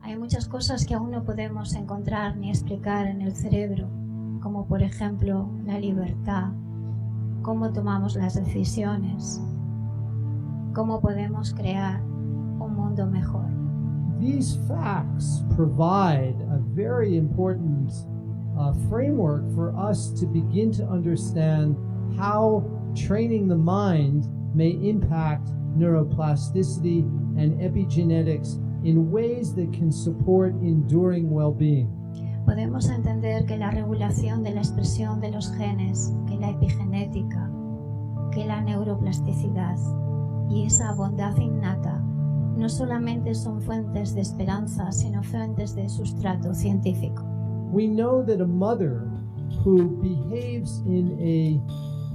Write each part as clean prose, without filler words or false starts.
Hay muchas cosas que aún no podemos encontrar ni explicar en el cerebro, como por ejemplo la libertad, cómo tomamos las decisiones, cómo podemos crear un mundo mejor. These facts provide a very important framework for us to begin to understand how training the mind may impact neuroplasticity and epigenetics in ways that can support enduring well-being. Podemos entender que la regulación de la expresión de los genes, que la epigenética, que la neuroplasticidad y esa bondad innata no solamente son fuentes de esperanza, sino fuentes de sustrato científico. We know that a mother who behaves in a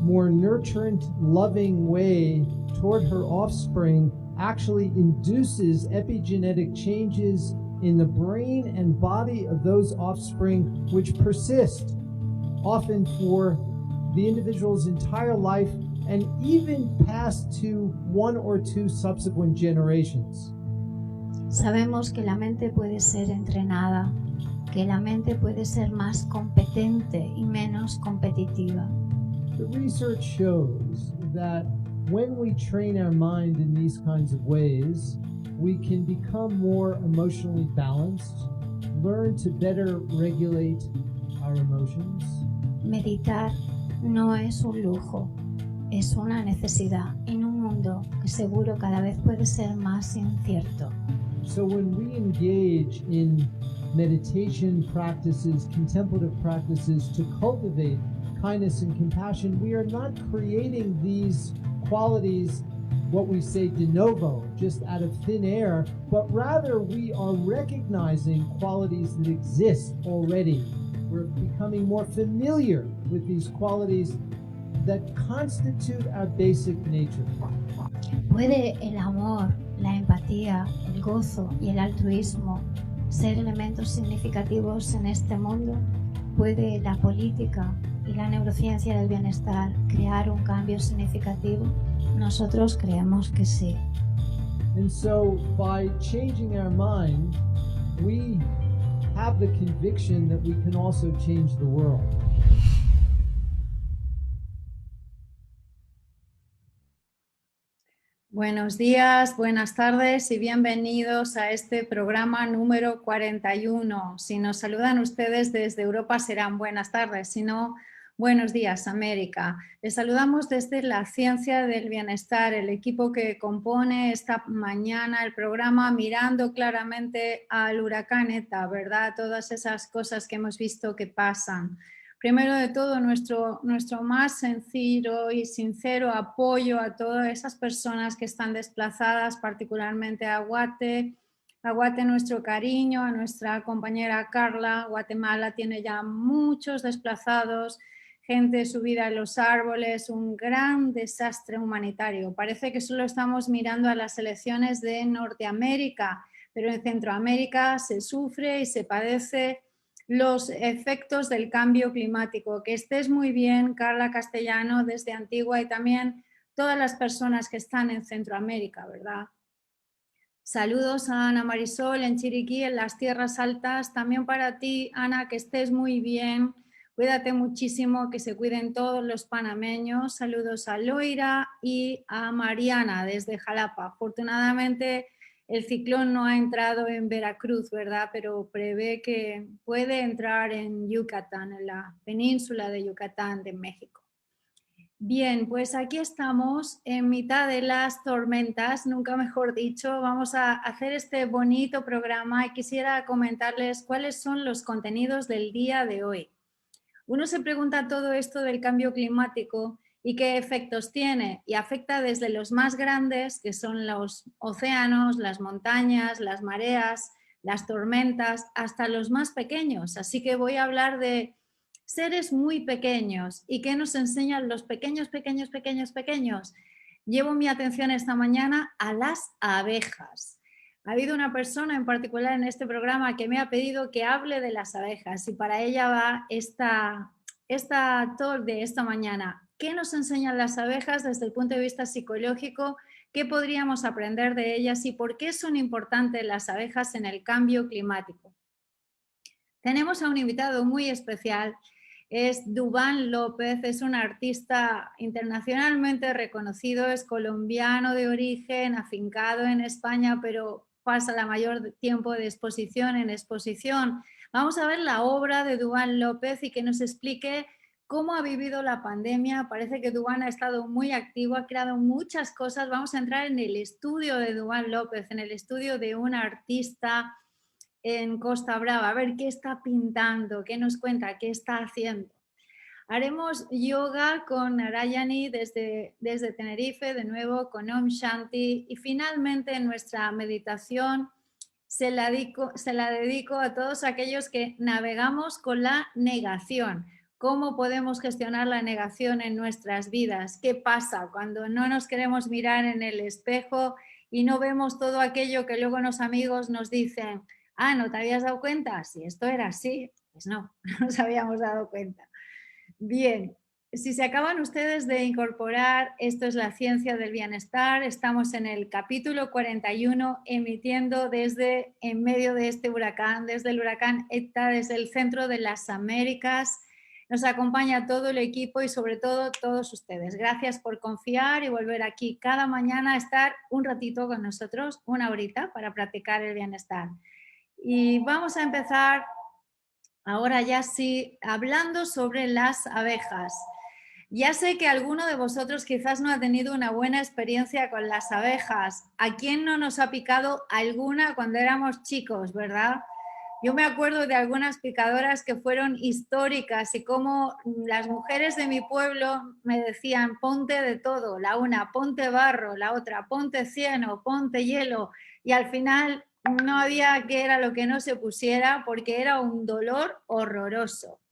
more nurturant, loving way toward her offspring actually induces epigenetic changes in the brain and body of those offspring which persist, often for the individual's entire life and even past to one or two subsequent generations. Sabemos que la mente puede ser entrenada, que la mente puede ser más competente y menos competitiva. The research shows that when we train our mind in these kinds of ways, we can become more emotionally balanced, learn to better regulate our emotions. Meditar no es un lujo, es una necesidad en un mundo que seguro cada vez puede ser más incierto. So when we engage in meditation practices, contemplative practices to cultivate kindness and compassion, we are not creating these qualities, what we say de novo, just out of thin air, but rather we are recognizing qualities that exist already. We're becoming more familiar with these qualities that constitute our basic nature. ¿Puede el amor, la empatía, el gozo y el altruismo ser elementos significativos en este mundo? ¿Puede la política y la neurociencia del bienestar crear un cambio significativo? Nosotros creemos que sí. And so by changing our mind, we have the conviction that we can also change the world. Buenos días, buenas tardes y bienvenidos a este programa número 41. Si nos saludan ustedes desde Europa serán buenas tardes, si no, buenos días América. Les saludamos desde la Ciencia del Bienestar, el equipo que compone esta mañana el programa mirando claramente al huracán ETA, ¿verdad? Todas esas cosas que hemos visto que pasan. Primero de todo, nuestro más sencillo y sincero apoyo a todas esas personas que están desplazadas, particularmente a Guate, nuestro cariño, a nuestra compañera Carla. Guatemala tiene ya muchos desplazados, gente subida a los árboles, un gran desastre humanitario. Parece que solo estamos mirando a las elecciones de Norteamérica, pero en Centroamérica se sufre y se padece los efectos del cambio climático. Que estés muy bien, Carla Castellano, desde Antigua, y también todas las personas que están en Centroamérica, ¿verdad? Saludos a Ana Marisol en Chiriquí, en las Tierras Altas. También para ti, Ana, que estés muy bien. Cuídate muchísimo, que se cuiden todos los panameños. Saludos a Loira y a Mariana desde Jalapa. Afortunadamente, el ciclón no ha entrado en Veracruz, ¿verdad? Pero prevé que puede entrar en Yucatán, en la península de Yucatán de México. Bien, pues aquí estamos en mitad de las tormentas, nunca mejor dicho. Vamos a hacer este bonito programa y quisiera comentarles cuáles son los contenidos del día de hoy. Uno se pregunta todo esto del cambio climático y qué efectos tiene, y afecta desde los más grandes, que son los océanos, las montañas, las mareas, las tormentas, hasta los más pequeños. Así que voy a hablar de seres muy pequeños y qué nos enseñan los pequeños. Llevo mi atención esta mañana a las abejas. Ha habido una persona en particular en este programa que me ha pedido que hable de las abejas, y para ella va esta talk de esta mañana. ¿Qué nos enseñan las abejas desde el punto de vista psicológico? qué podríamos aprender de ellas y por qué son importantes las abejas en el cambio climático. Tenemos a un invitado muy especial, es Duván López, es un artista internacionalmente reconocido, es colombiano de origen, afincado en España, pero pasa la mayor tiempo de exposición en exposición. Vamos a ver la obra de Duván López y que nos explique cómo ha vivido la pandemia. Parece que Duván ha estado muy activo, ha creado muchas cosas. Vamos a entrar en el estudio de Duván López, en el estudio de un artista en Costa Brava, a ver qué está pintando, qué nos cuenta, qué está haciendo. Haremos yoga con Narayani desde Tenerife, de nuevo con Om Shanti, y finalmente nuestra meditación se la dedico a todos aquellos que navegamos con la negación. ¿Cómo podemos gestionar la negación en nuestras vidas? ¿Qué pasa cuando no nos queremos mirar en el espejo y no vemos todo aquello que luego los amigos nos dicen? Ah, ¿no te habías dado cuenta? Si esto era así, pues no, no nos habíamos dado cuenta. Bien, si se acaban ustedes de incorporar, esto es La Ciencia del Bienestar, estamos en el capítulo 41, emitiendo desde en medio de este huracán, desde el huracán ETA, desde el centro de las Américas. Nos acompaña todo el equipo y sobre todo todos ustedes. Gracias por confiar y volver aquí cada mañana a estar un ratito con nosotros, una horita, para practicar el bienestar. Y vamos a empezar ahora ya sí, hablando sobre las abejas. Ya sé que alguno de vosotros quizás no ha tenido una buena experiencia con las abejas. ¿A quién no nos ha picado alguna cuando éramos chicos, verdad? Yo me acuerdo de algunas picadoras que fueron históricas y cómo las mujeres de mi pueblo me decían ponte de todo, la una ponte barro, la otra ponte cieno, ponte hielo, y al final no había que era lo que no se pusiera porque era un dolor horroroso.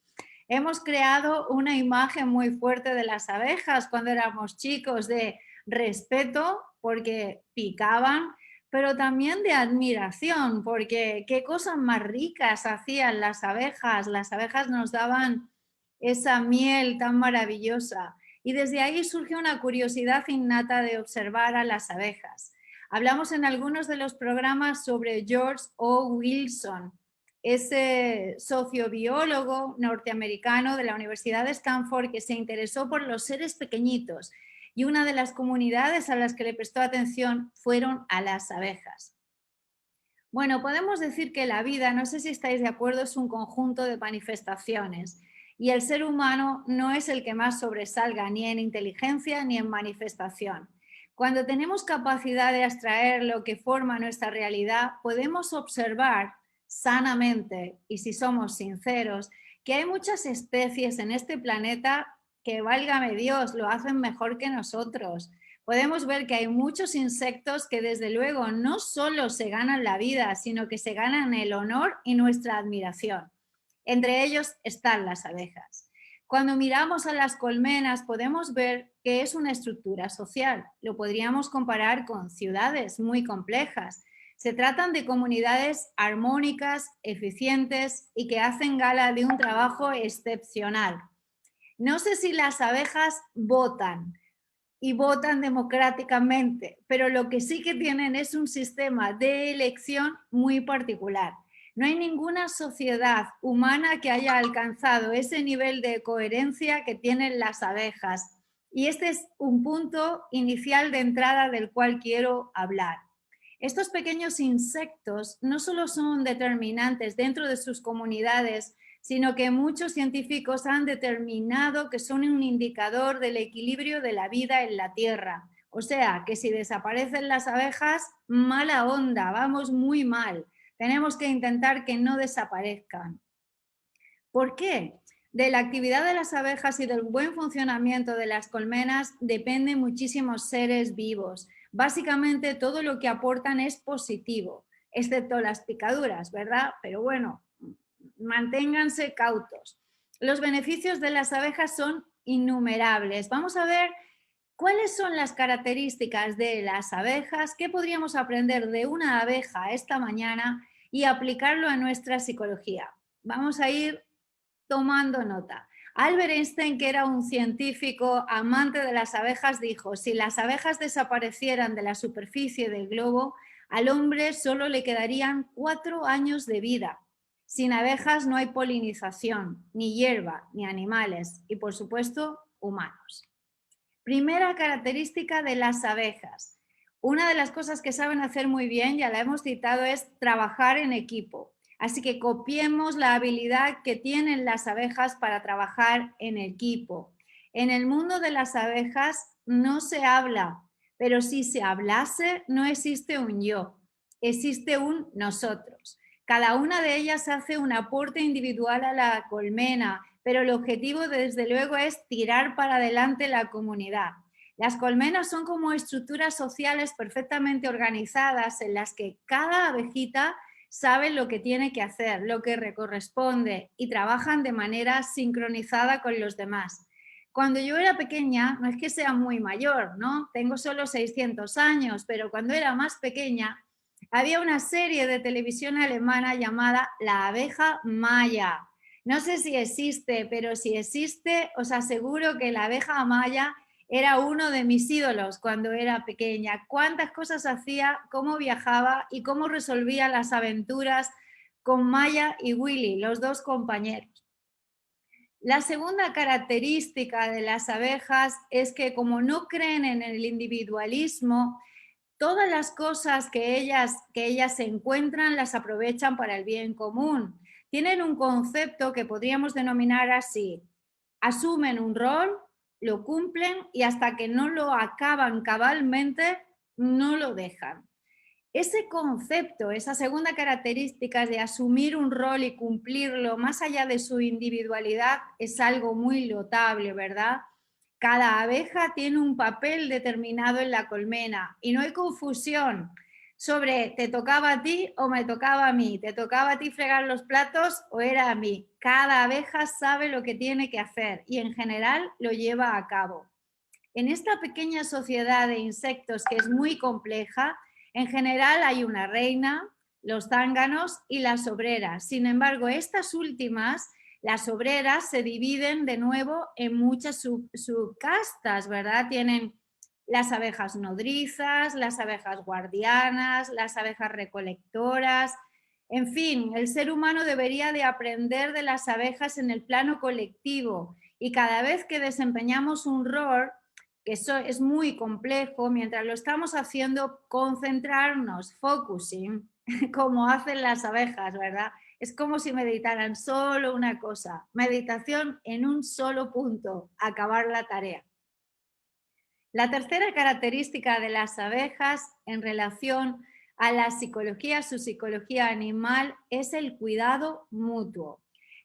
Hemos creado una imagen muy fuerte de las abejas cuando éramos chicos, de respeto porque picaban, pero también de admiración porque qué cosas más ricas hacían las abejas. Las abejas nos daban esa miel tan maravillosa y desde ahí surge una curiosidad innata de observar a las abejas. Hablamos en algunos de los programas sobre George O. Wilson, ese sociobiólogo norteamericano de la Universidad de Stanford que se interesó por los seres pequeñitos y una de las comunidades a las que le prestó atención fueron a las abejas. Bueno, podemos decir que la vida, no sé si estáis de acuerdo, es un conjunto de manifestaciones y el ser humano no es el que más sobresalga ni en inteligencia ni en manifestación. Cuando tenemos capacidad de abstraer lo que forma nuestra realidad, podemos observar sanamente, y si somos sinceros, que hay muchas especies en este planeta que, válgame Dios, lo hacen mejor que nosotros. Podemos ver que hay muchos insectos que desde luego no solo se ganan la vida, sino que se ganan el honor y nuestra admiración. Entre ellos están las abejas. Cuando miramos a las colmenas podemos ver que es una estructura social. Lo podríamos comparar con ciudades muy complejas. Se tratan de comunidades armónicas, eficientes y que hacen gala de un trabajo excepcional. No sé si las abejas votan y votan democráticamente, pero lo que sí que tienen es un sistema de elección muy particular. No hay ninguna sociedad humana que haya alcanzado ese nivel de coherencia que tienen las abejas. Y este es un punto inicial de entrada del cual quiero hablar. Estos pequeños insectos no solo son determinantes dentro de sus comunidades, sino que muchos científicos han determinado que son un indicador del equilibrio de la vida en la Tierra. O sea, que si desaparecen las abejas, mala onda, vamos muy mal. Tenemos que intentar que no desaparezcan. ¿Por qué? De la actividad de las abejas y del buen funcionamiento de las colmenas dependen muchísimos seres vivos. Básicamente todo lo que aportan es positivo, excepto las picaduras, ¿verdad? Pero bueno, manténganse cautos. Los beneficios de las abejas son innumerables. Vamos a ver cuáles son las características de las abejas, qué podríamos aprender de una abeja esta mañana y aplicarlo a nuestra psicología. Vamos a ir tomando nota. Albert Einstein, que era un científico amante de las abejas, dijo: si las abejas desaparecieran de la superficie del globo, al hombre solo le quedarían 4 años de vida. Sin abejas no hay polinización, ni hierba, ni animales y, por supuesto, humanos. Primera característica de las abejas. Una de las cosas que saben hacer muy bien, ya la hemos citado, es trabajar en equipo. Así que copiemos la habilidad que tienen las abejas para trabajar en equipo. En el mundo de las abejas no se habla, pero si se hablase, no existe un yo, existe un nosotros. Cada una de ellas hace un aporte individual a la colmena, pero el objetivo, desde luego, es tirar para adelante la comunidad. Las colmenas son como estructuras sociales perfectamente organizadas en las que cada abejita sabe lo que tiene que hacer, lo que le corresponde y trabajan de manera sincronizada con los demás. Cuando yo era pequeña, no es que sea muy mayor, ¿no? Tengo solo 600 años, pero cuando era más pequeña, había una serie de televisión alemana llamada La abeja Maya. No sé si existe, pero si existe, os aseguro que la abeja Maya era uno de mis ídolos cuando era pequeña. Cuántas cosas hacía, cómo viajaba y cómo resolvía las aventuras con Maya y Willy, los dos compañeros. La segunda característica de las abejas es que, como no creen en el individualismo, todas las cosas que ellas encuentran las aprovechan para el bien común. Tienen un concepto que podríamos denominar así: asumen un rol, lo cumplen y hasta que no lo acaban cabalmente, no lo dejan. Ese concepto, esa segunda característica de asumir un rol y cumplirlo más allá de su individualidad, es algo muy notable, ¿verdad? Cada abeja tiene un papel determinado en la colmena y no hay confusión sobre te tocaba a ti o me tocaba a mí, te tocaba a ti fregar los platos o era a mí. Cada abeja sabe lo que tiene que hacer y en general lo lleva a cabo. En esta pequeña sociedad de insectos, que es muy compleja, en general hay una reina, los zánganos y las obreras. Sin embargo, estas últimas, las obreras, se dividen de nuevo en muchas subcastas, ¿verdad? Tienen las abejas nodrizas, las abejas guardianas, las abejas recolectoras. En fin, el ser humano debería de aprender de las abejas en el plano colectivo y cada vez que desempeñamos un rol, que eso es muy complejo, mientras lo estamos haciendo, concentrarnos, focusing, como hacen las abejas, ¿verdad? Es como si meditaran solo una cosa, meditación en un solo punto, acabar la tarea. La tercera característica de las abejas en relación a la psicología, su psicología animal, es el cuidado mutuo.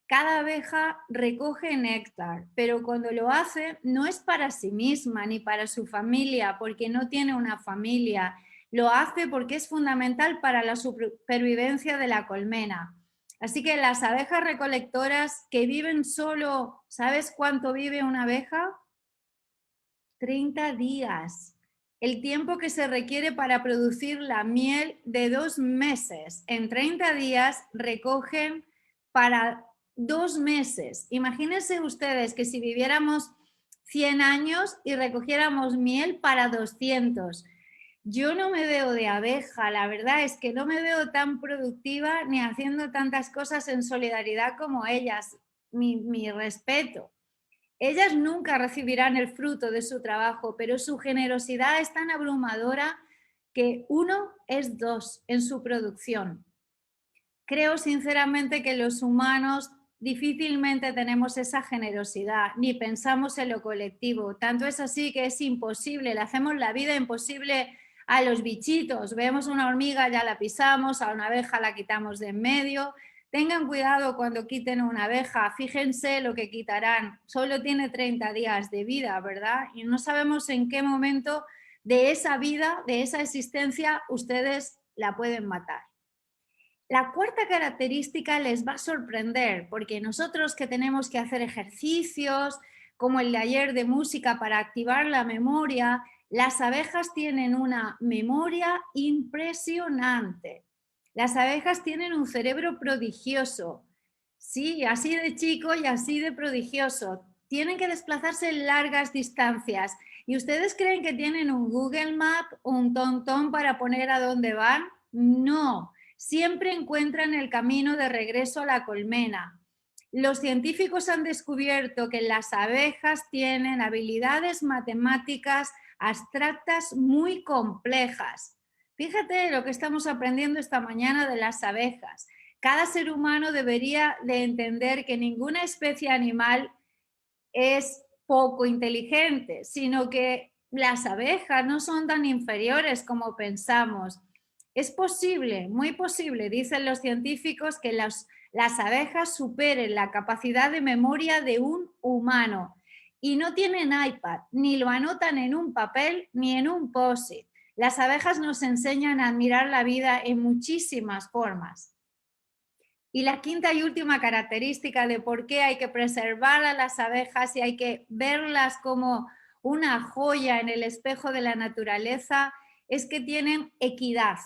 Cada abeja recoge néctar, pero cuando lo hace no es para sí misma ni para su familia, porque no tiene una familia. Lo hace porque es fundamental para la supervivencia de la colmena. Así que las abejas recolectoras que viven solo, ¿sabes cuánto vive una abeja? 30 días. El tiempo que se requiere para producir la miel de 2 meses. En 30 días recogen para 2 meses. Imagínense ustedes que si viviéramos 100 años y recogiéramos miel para 200. Yo no me veo de abeja, la verdad es que no me veo tan productiva ni haciendo tantas cosas en solidaridad como ellas. Mi respeto. Ellas nunca recibirán el fruto de su trabajo, pero su generosidad es tan abrumadora que 1 es 2 en su producción. Creo sinceramente que los humanos difícilmente tenemos esa generosidad, ni pensamos en lo colectivo. Tanto es así que es imposible, le hacemos la vida imposible a los bichitos. Vemos una hormiga, ya la pisamos, a una abeja la quitamos de en medio. Tengan cuidado cuando quiten una abeja, fíjense lo que quitarán. Solo tiene 30 días de vida, ¿verdad? Y no sabemos en qué momento de esa vida, de esa existencia, ustedes la pueden matar. La cuarta característica les va a sorprender, porque nosotros que tenemos que hacer ejercicios, como el de ayer de música para activar la memoria, las abejas tienen una memoria impresionante. Las abejas tienen un cerebro prodigioso. Sí, así de chico y así de prodigioso. Tienen que desplazarse largas distancias. ¿Y ustedes creen que tienen un Google Map o un TomTom para poner a dónde van? No, siempre encuentran el camino de regreso a la colmena. Los científicos han descubierto que las abejas tienen habilidades matemáticas abstractas muy complejas. Fíjate lo que estamos aprendiendo esta mañana de las abejas. Cada ser humano debería de entender que ninguna especie animal es poco inteligente, sino que las abejas no son tan inferiores como pensamos. Es posible, muy posible, dicen los científicos, que las abejas superen la capacidad de memoria de un humano y no tienen iPad, ni lo anotan en un papel ni en un post-it. Las abejas nos enseñan a admirar la vida en muchísimas formas. Y la quinta y última característica de por qué hay que preservar a las abejas y hay que verlas como una joya en el espejo de la naturaleza es que tienen equidad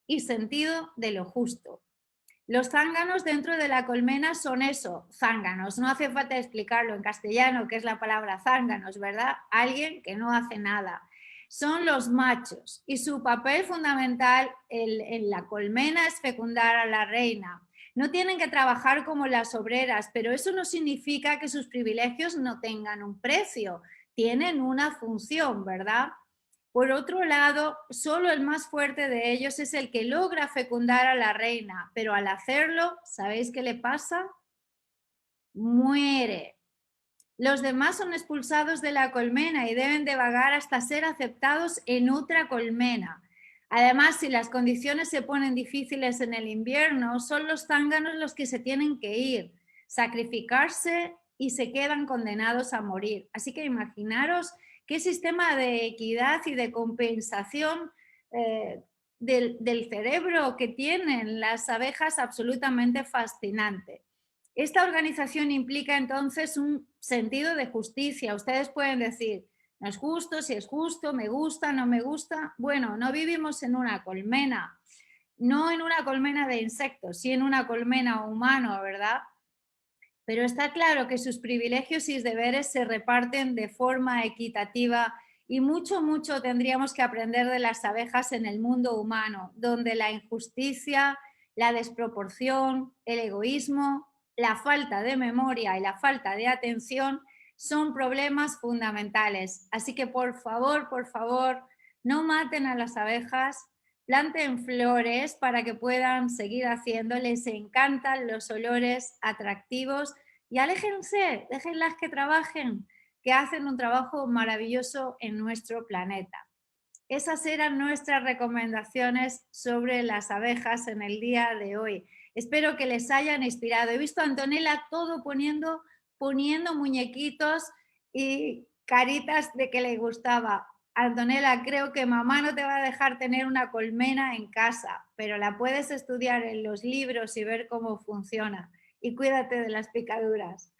y sentido de lo justo. Los zánganos dentro de la colmena son eso, zánganos. No hace falta explicarlo en castellano, que es la palabra zánganos, ¿verdad? Alguien que no hace nada. Son los machos y su papel fundamental en la colmena es fecundar a la reina. No tienen que trabajar como las obreras, pero eso no significa que sus privilegios no tengan un precio. Tienen una función, ¿verdad? Por otro lado, solo el más fuerte de ellos es el que logra fecundar a la reina, pero al hacerlo, ¿sabéis qué le pasa? Muere. Los demás son expulsados de la colmena y deben de vagar hasta ser aceptados en otra colmena. Además, si las condiciones se ponen difíciles en el invierno, son los zánganos los que se tienen que ir, sacrificarse y se quedan condenados a morir. Así que imaginaros qué sistema de equidad y de compensación del cerebro que tienen las abejas absolutamente fascinante. Esta organización implica entonces un sentido de justicia. Ustedes pueden decir, no es justo, si es justo, me gusta, no me gusta. Bueno, no vivimos en una colmena, no en una colmena de insectos, sí en una colmena humana, ¿verdad? Pero está claro que sus privilegios y deberes se reparten de forma equitativa y mucho tendríamos que aprender de las abejas en el mundo humano, donde la injusticia, la desproporción, el egoísmo, la falta de memoria y la falta de atención son problemas fundamentales. Así que por favor, no maten a las abejas, planten flores para que puedan seguir haciendo, les encantan los olores atractivos y aléjense, déjenlas que trabajen, que hacen un trabajo maravilloso en nuestro planeta. Esas eran nuestras recomendaciones sobre las abejas en el día de hoy. Espero que les hayan inspirado. He visto a Antonella todo poniendo muñequitos y caritas de que le gustaba. Antonella, creo que mamá no te va a dejar tener una colmena en casa, pero la puedes estudiar en los libros y ver cómo funciona. Y cuídate de las picaduras.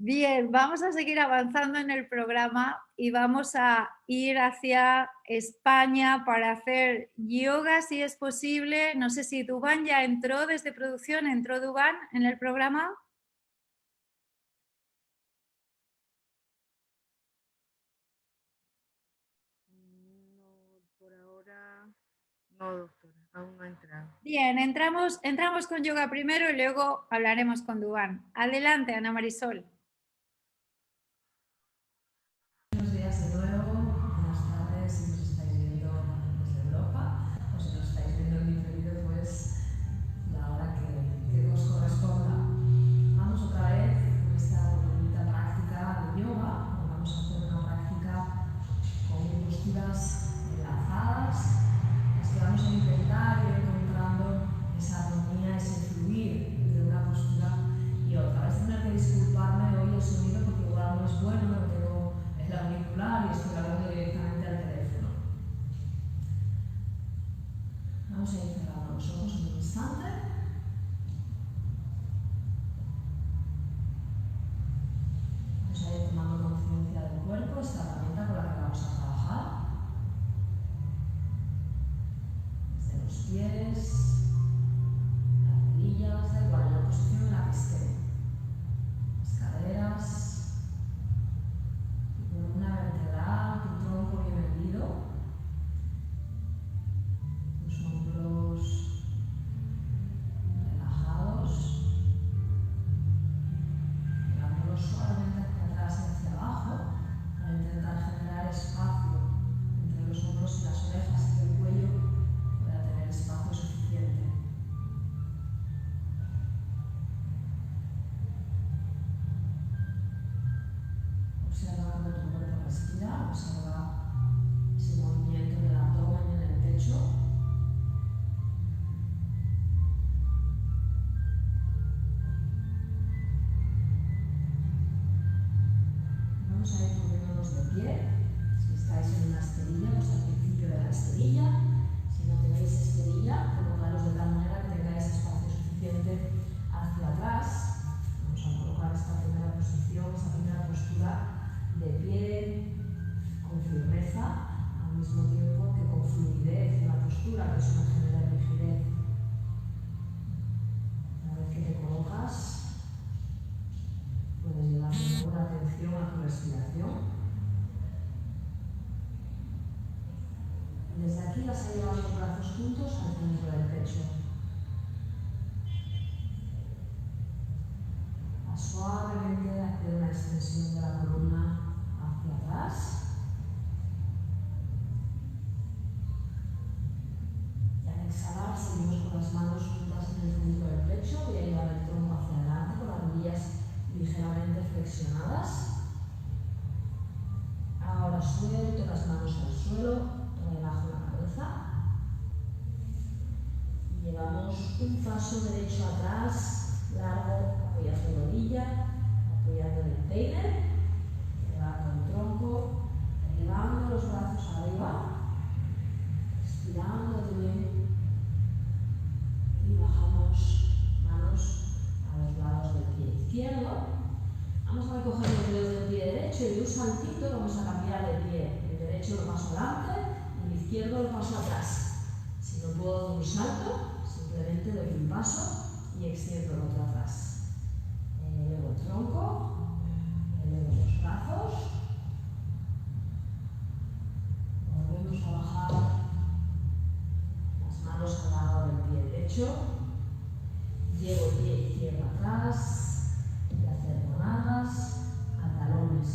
Bien, vamos a seguir avanzando en el programa y vamos a ir hacia España para hacer yoga, si es posible. No sé si Dubán ya entró desde producción. ¿Entró Dubán en el programa? No, por ahora no, doctora, aún no ha entrado. Bien, entramos con yoga primero y luego hablaremos con Dubán. Adelante, Ana Marisol. Buenos días de nuevo, buenas tardes si nos estáis viendo desde Europa o si nos estáis viendo en diferido, pues la hora que os corresponda. Vamos otra vez con esta bonita práctica de yoga. Vamos a hacer una práctica con posturas enlazadas, las que vamos a intentar ir encontrando esa armonía, ese fluir de una postura y otra. Vais a tener que disculparme respira, observa ese movimiento del abdomen y en el pecho. Vamos a ir poniéndonos de pie. Si estáis en una esterilla, pues al principio de la esterilla. Si no tenéis esterilla, colocaros de tal manera que tengáis espacio suficiente hacia atrás. Vamos a colocar esta primera posición, esta primera postura de pie, con firmeza, al mismo tiempo que con fluidez en la postura, que eso no genera rigidez. Una vez que te colocas, puedes llevar de nuevo la atención a tu respiración. Desde aquí vas a llevar los brazos juntos al centro del pecho. Vas suavemente a hacer una extensión de la columna hacia atrás. Y al exhalar seguimos con las manos juntas en el centro del pecho. Voy a llevar el tronco hacia adelante con las rodillas ligeramente flexionadas. Ahora suelto las manos al suelo. Relajo la cabeza y llevamos un paso derecho atrás, largo, apoyando rodilla, apoyando el peine, elevando el tronco, elevando los brazos arriba, estirando bien y bajamos manos a los lados del pie izquierdo. Vamos a recoger los dedos del pie derecho y de un saltito vamos a cambiar de pie. El derecho lo paso adelante. El izquierdo lo paso atrás. Si no puedo dar un salto, simplemente doy un paso y extiendo el otro atrás. Elevo el tronco, elevo los brazos. Volvemos a bajar las manos al lado del pie derecho. Llevo el pie izquierdo atrás y acerco nalgas a talones.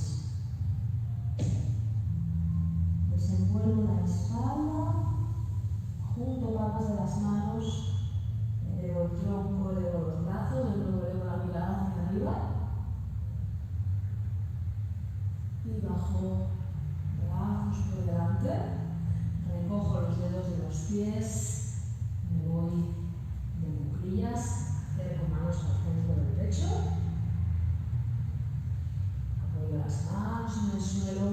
Desenvuelvo la espalda, junto palmas de las manos, elevo el tronco, elevo los brazos, de nuevo elevo la mirada hacia arriba y bajo brazos por delante, recojo los dedos de los pies, me voy de cuclillas, acerco manos al centro del pecho, apoyo las manos en el suelo.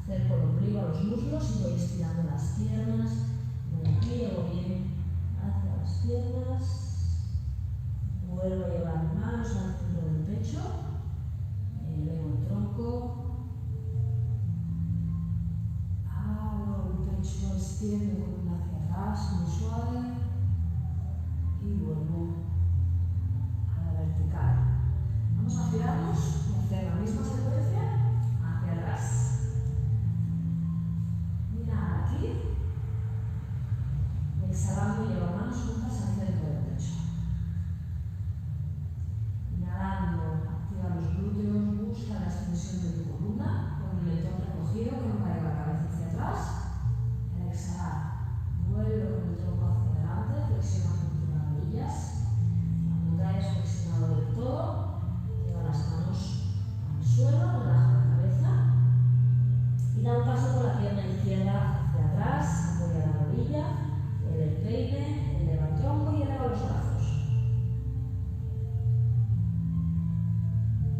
Acerco el ombligo a los muslos y voy estirando las piernas, me pliego bien hacia las piernas, vuelvo a llevar manos al centro del pecho, elevo el tronco, abro el pecho, extiendo columna hacia atrás, muy suave y vuelvo a la vertical. Vamos a girarnos y hacer la misma secuencia hacia atrás. Aquí, exhalando y llevo manos juntas al centro del pecho. Inhalando, activa los glúteos, busca la extensión de tu columna con el mentón recogido, que no caiga la cabeza hacia atrás. Al exhalar, vuelve con el tronco hacia adelante, flexiona tus rodillas. Cuando te hayas flexionado del todo, lleva las manos al suelo, relaja la cabeza y da un paso con la pierna izquierda hacia atrás, apoya la rodilla, eleva el peine, eleva el tronco y eleva los brazos.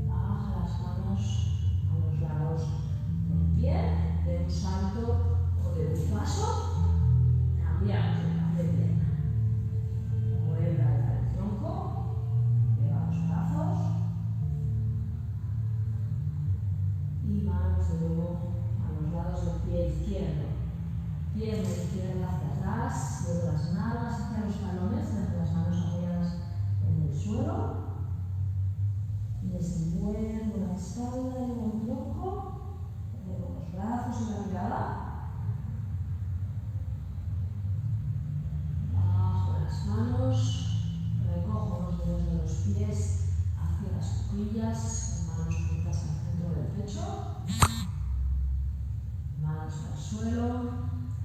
Baja las manos a los lados del pie, de un salto o de un paso, cambiamos de pierna. Vuelve a elevar el tronco, eleva los brazos y manos de nuevo a los lados del pie izquierdo. Pierna izquierda hacia atrás, llevo las nalgas hacia los talones, dejo las manos apoyadas en el suelo. Desenvuelvo la espalda, elevo el tronco, elevo los brazos y la mirada. Bajo las manos, recojo los dedos de los pies hacia las cuclillas, con manos juntas al centro del pecho. Manos al suelo,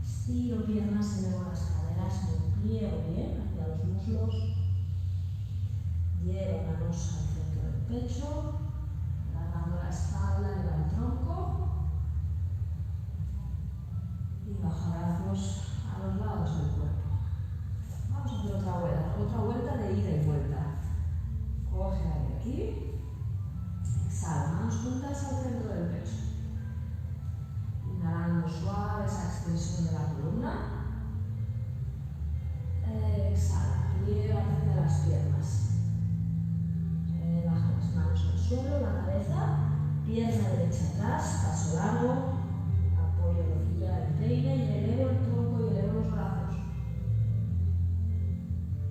estiro piernas, elevo las caderas, me pliego bien hacia los muslos, llevo manos al centro del pecho, alargando la espalda, derecha atrás, paso largo, apoyo la rodilla del peine y elevo el tronco y elevo los brazos.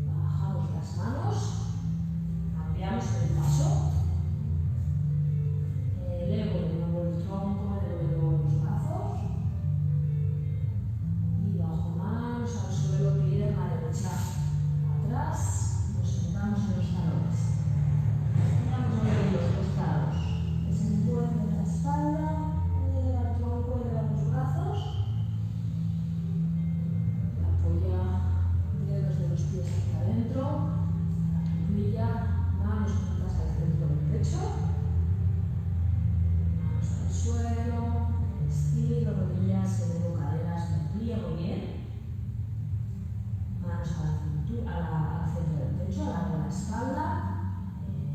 Bajamos las manos, cambiamos el paso, elevo de nuevo el tronco, elevo los brazos y bajo manos al suelo, pierna derecha atrás, nos sentamos en los talones. Vamos a ver los costados. Desenvuelve la espalda, eleva el tronco, eleva los brazos. Apoya dedos de los pies hacia adentro, la rodilla, manos juntas al centro del pecho. Manos al suelo, estiro rodillas, elevo caderas, me pliego bien. Manos a la cintura, al centro del pecho, alargo la espalda.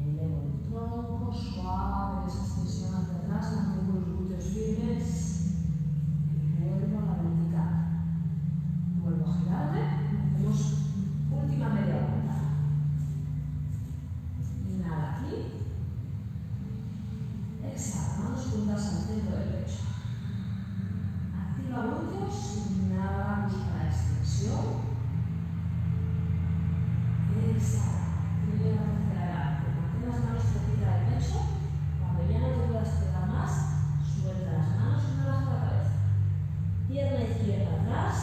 Elevo el tronco, suave, esa extensión hacia atrás, mantengo los glúteos firmes y vuelvo a la vertical. Vuelvo a girarme, hacemos última media vuelta. Inhala aquí. Exhala, manos juntas al centro del pecho. Activa glúteos, inhala, busca la extensión. Exhala. Primero hacia adelante, mantén las manos cerquita del pecho. Cuando ya no te puedas pegar más, suelta las manos y relaja la cabeza. Pierna izquierda atrás,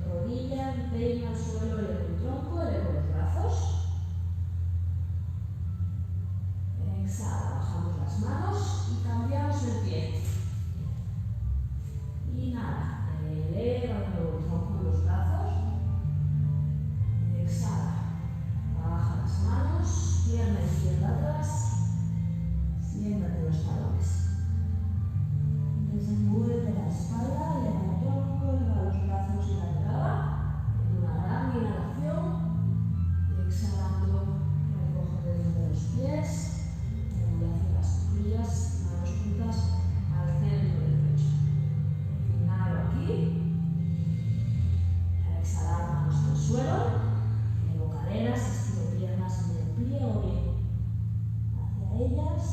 rodilla, peine al suelo, elevo el tronco, elevo los brazos. Exhala, bajamos las manos y cambiamos el pie. Inhala, eleva de nuevo el tronco y los brazos. Exhala. Baja las manos, pierna izquierda atrás, siéntate los talones. Desenvuelve la espalda, eleva el tronco, eleva los brazos y la mirada. En una gran inhalación y exhalando, recojo dedos de los pies, me voy hacia las rodillas, manos juntas al centro del pecho. Inhalo aquí, al exhalar manos al suelo, elevo caderas, estiro piernas, me pliego bien hacia ellas,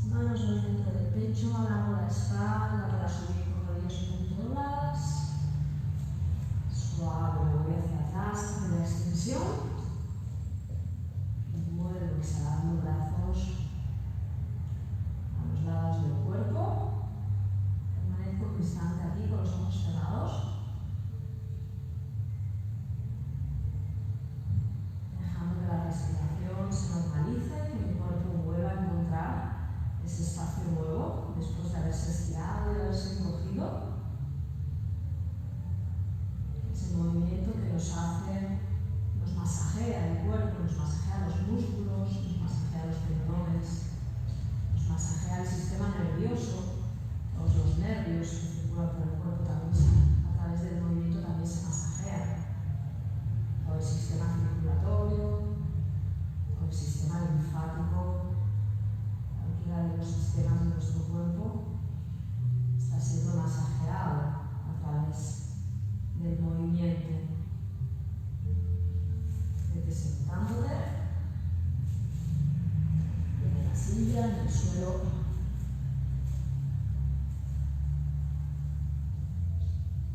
manos al centro del pecho, alargo la espalda para subir con rodillas un poquito dobladas, suave, me voy hacia atrás, hacia la extensión, y vuelvo exhalando brazos a los lados del cuerpo, permanezco un instante aquí con los ojos cerrados. Dejando que la respiración se normalice, que mi cuerpo vuelva a encontrar ese espacio nuevo después de haberse estirado y de haberse encogido. Ese movimiento que nos hace, nos masajea el cuerpo, nos masajea los músculos, nos masajea los tendones, nos masajea el sistema nervioso, todos los nervios que circulan por el cuerpo también a través del movimiento también se masajean. Todo el sistema circulatorio, todo el sistema linfático, cualquiera de los sistemas de nuestro cuerpo está siendo masajeado a través del movimiento. Vete sentándote en la silla, en el suelo.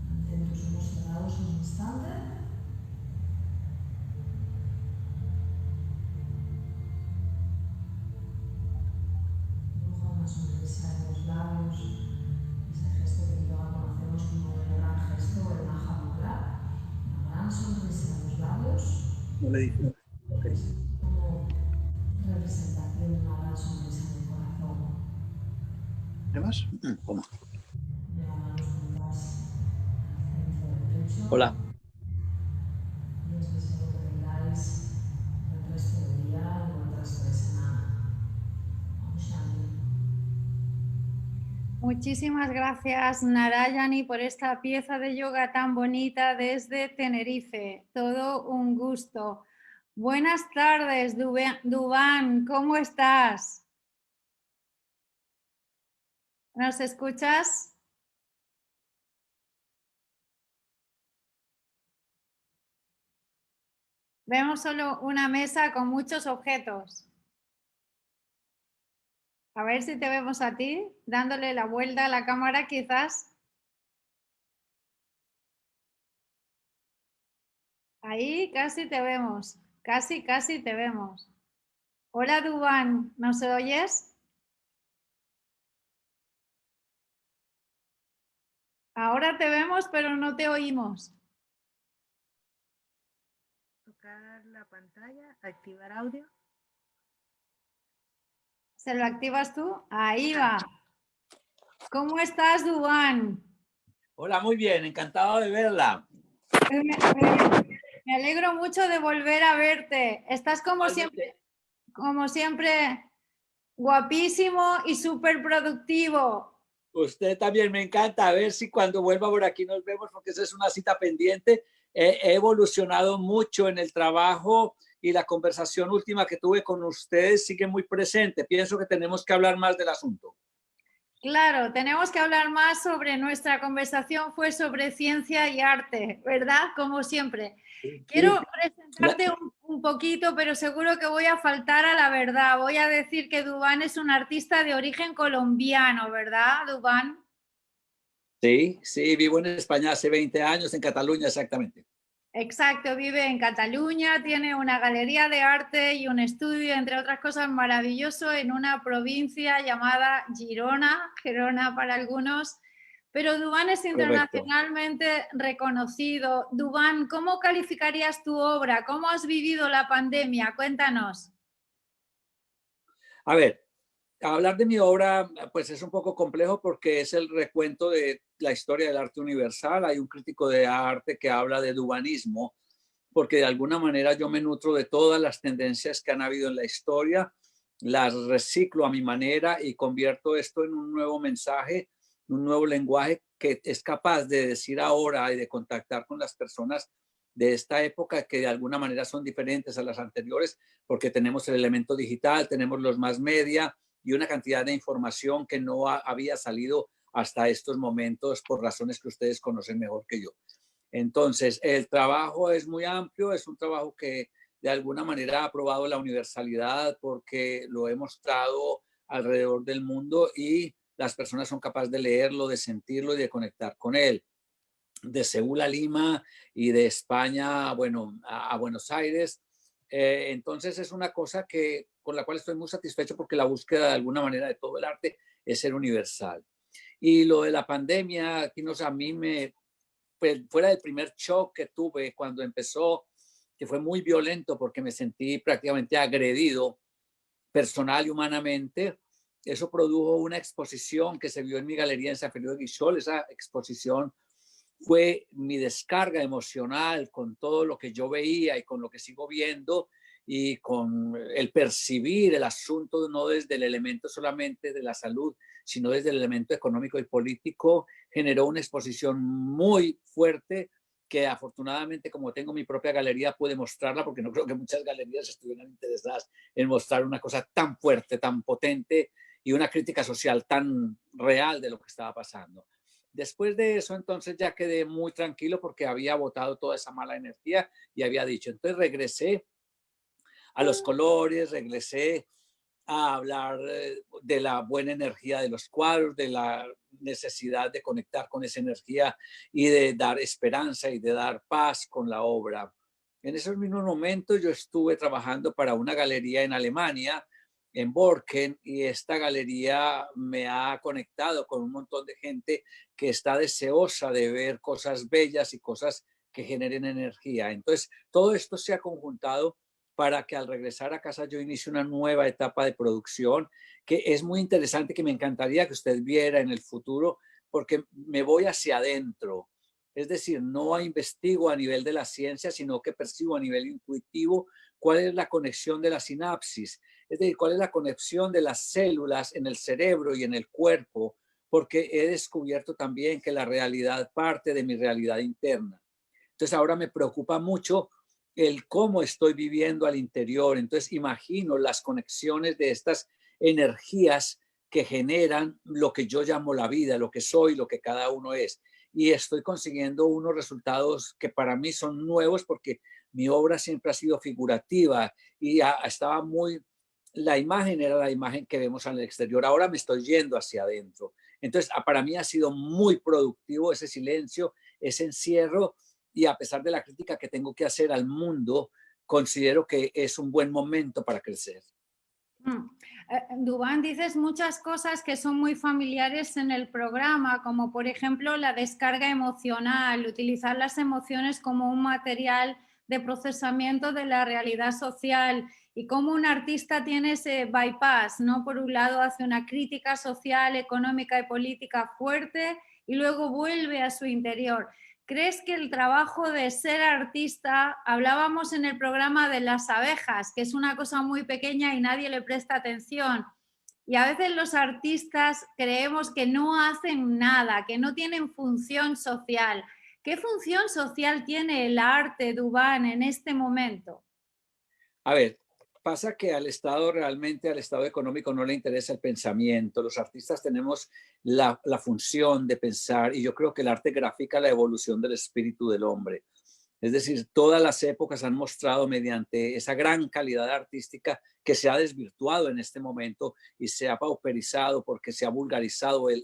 Mantén tus ojos cerrados un instante. Sonrisa en los labios, ese gesto que en yoga conocemos como el gran gesto o el Maha Mudra, una gran sonrisa en los labios. No le dije. Okay. Como representación de una gran sonrisa en el corazón. ¿Qué más? Toma. Lleva manos juntas al centro del pecho. Hola. Y os deseo que tengáis el resto del día y el resto de semana. Om Shanti. Muchísimas gracias, Narayani, por esta pieza de yoga tan bonita desde Tenerife. Todo un gusto. Buenas tardes, Dubán, ¿cómo estás? ¿Nos escuchas? Vemos solo una mesa con muchos objetos. A ver si te vemos a ti, dándole la vuelta a la cámara quizás. Ahí casi te vemos, casi te vemos. Hola Dubán, ¿nos oyes? Ahora te vemos, pero no te oímos. Tocar la pantalla, activar audio. ¿Se lo activas tú? Ahí va. ¿Cómo estás, Dubán? Hola, muy bien, encantado de verla. Me alegro mucho de volver a verte. Estás como siempre, guapísimo y súper productivo. Usted también me encanta. A ver si cuando vuelva por aquí nos vemos, porque esa es una cita pendiente. He evolucionado mucho en el trabajo y la conversación última que tuve con ustedes sigue muy presente. Pienso que tenemos que hablar más del asunto. Claro, tenemos que hablar más sobre nuestra conversación, fue sobre ciencia y arte, ¿verdad? Como siempre. Quiero presentarte un poquito, pero seguro que voy a faltar a la verdad. Voy a decir que Dubán es un artista de origen colombiano, ¿verdad, Dubán? Sí, sí, vivo en España hace 20 años, en Cataluña exactamente. Exacto, vive en Cataluña, tiene una galería de arte y un estudio, entre otras cosas, maravilloso en una provincia llamada Girona, Gerona para algunos, pero Dubán es internacionalmente reconocido. Dubán, ¿cómo calificarías tu obra? ¿Cómo has vivido la pandemia? Cuéntanos. A ver, hablar de mi obra pues es un poco complejo porque es el recuento de la historia del arte universal. Hay un crítico de arte que habla de dubanismo, porque de alguna manera yo me nutro de todas las tendencias que han habido en la historia, las reciclo a mi manera y convierto esto en un nuevo mensaje, un nuevo lenguaje que es capaz de decir ahora y de contactar con las personas de esta época que de alguna manera son diferentes a las anteriores, porque tenemos el elemento digital, tenemos los más media y una cantidad de información que no había salido hasta estos momentos por razones que ustedes conocen mejor que yo. Entonces, el trabajo es muy amplio, es un trabajo que de alguna manera ha probado la universalidad porque lo he mostrado alrededor del mundo y las personas son capaces de leerlo, de sentirlo y de conectar con él. De Seúl a Lima y de España, bueno, a Buenos Aires. Entonces es una cosa que, con la cual estoy muy satisfecho porque la búsqueda de alguna manera de todo el arte es ser universal. Y lo de la pandemia, aquí no sé, a mí me, pues, fuera del primer shock que tuve cuando empezó, que fue muy violento porque me sentí prácticamente agredido personal y humanamente, eso produjo una exposición que se vio en mi galería en San Felipe de Guixol. Esa exposición fue mi descarga emocional con todo lo que yo veía y con lo que sigo viendo y con el percibir el asunto no desde el elemento solamente de la salud, sino desde el elemento económico y político, generó una exposición muy fuerte que afortunadamente, como tengo mi propia galería, pude mostrarla, porque no creo que muchas galerías estuvieran interesadas en mostrar una cosa tan fuerte, tan potente y una crítica social tan real de lo que estaba pasando. Después de eso, entonces ya quedé muy tranquilo porque había botado toda esa mala energía y había dicho. Entonces regresé a los colores, regresé a hablar de la buena energía de los cuadros, de la necesidad de conectar con esa energía y de dar esperanza y de dar paz con la obra. En esos mismos momentos yo estuve trabajando para una galería en Alemania, en Borken, y esta galería me ha conectado con un montón de gente que está deseosa de ver cosas bellas y cosas que generen energía. Entonces, todo esto se ha conjuntado para que al regresar a casa yo inicie una nueva etapa de producción que es muy interesante, que me encantaría que usted viera en el futuro, porque me voy hacia adentro. Es decir, no investigo a nivel de la ciencia, sino que percibo a nivel intuitivo cuál es la conexión de la sinapsis, es decir, cuál es la conexión de las células en el cerebro y en el cuerpo, porque he descubierto también que la realidad parte de mi realidad interna. Entonces ahora me preocupa mucho el cómo estoy viviendo al interior. Entonces imagino las conexiones de estas energías que generan lo que yo llamo la vida, lo que soy, lo que cada uno es. Y estoy consiguiendo unos resultados que para mí son nuevos porque mi obra siempre ha sido figurativa y estaba muy la imagen era la imagen que vemos en el exterior. Ahora me estoy yendo hacia adentro. Entonces, para mí ha sido muy productivo ese silencio, ese encierro, y a pesar de la crítica que tengo que hacer al mundo, considero que es un buen momento para crecer. Dubán, dices muchas cosas que son muy familiares en el programa, como por ejemplo la descarga emocional, utilizar las emociones como un material de procesamiento de la realidad social y cómo un artista tiene ese bypass, ¿no? Por un lado hace una crítica social, económica y política fuerte y luego vuelve a su interior. ¿Crees que el trabajo de ser artista, hablábamos en el programa de las abejas, que es una cosa muy pequeña y nadie le presta atención? Y a veces los artistas creemos que no hacen nada, que no tienen función social. ¿Qué función social tiene el arte, Dubán, en este momento? A ver, pasa que al Estado realmente, al Estado económico no le interesa el pensamiento. Los artistas tenemos la función de pensar, y yo creo que el arte grafica la evolución del espíritu del hombre. Es decir, todas las épocas han mostrado mediante esa gran calidad artística que se ha desvirtuado en este momento y se ha pauperizado porque se ha vulgarizado el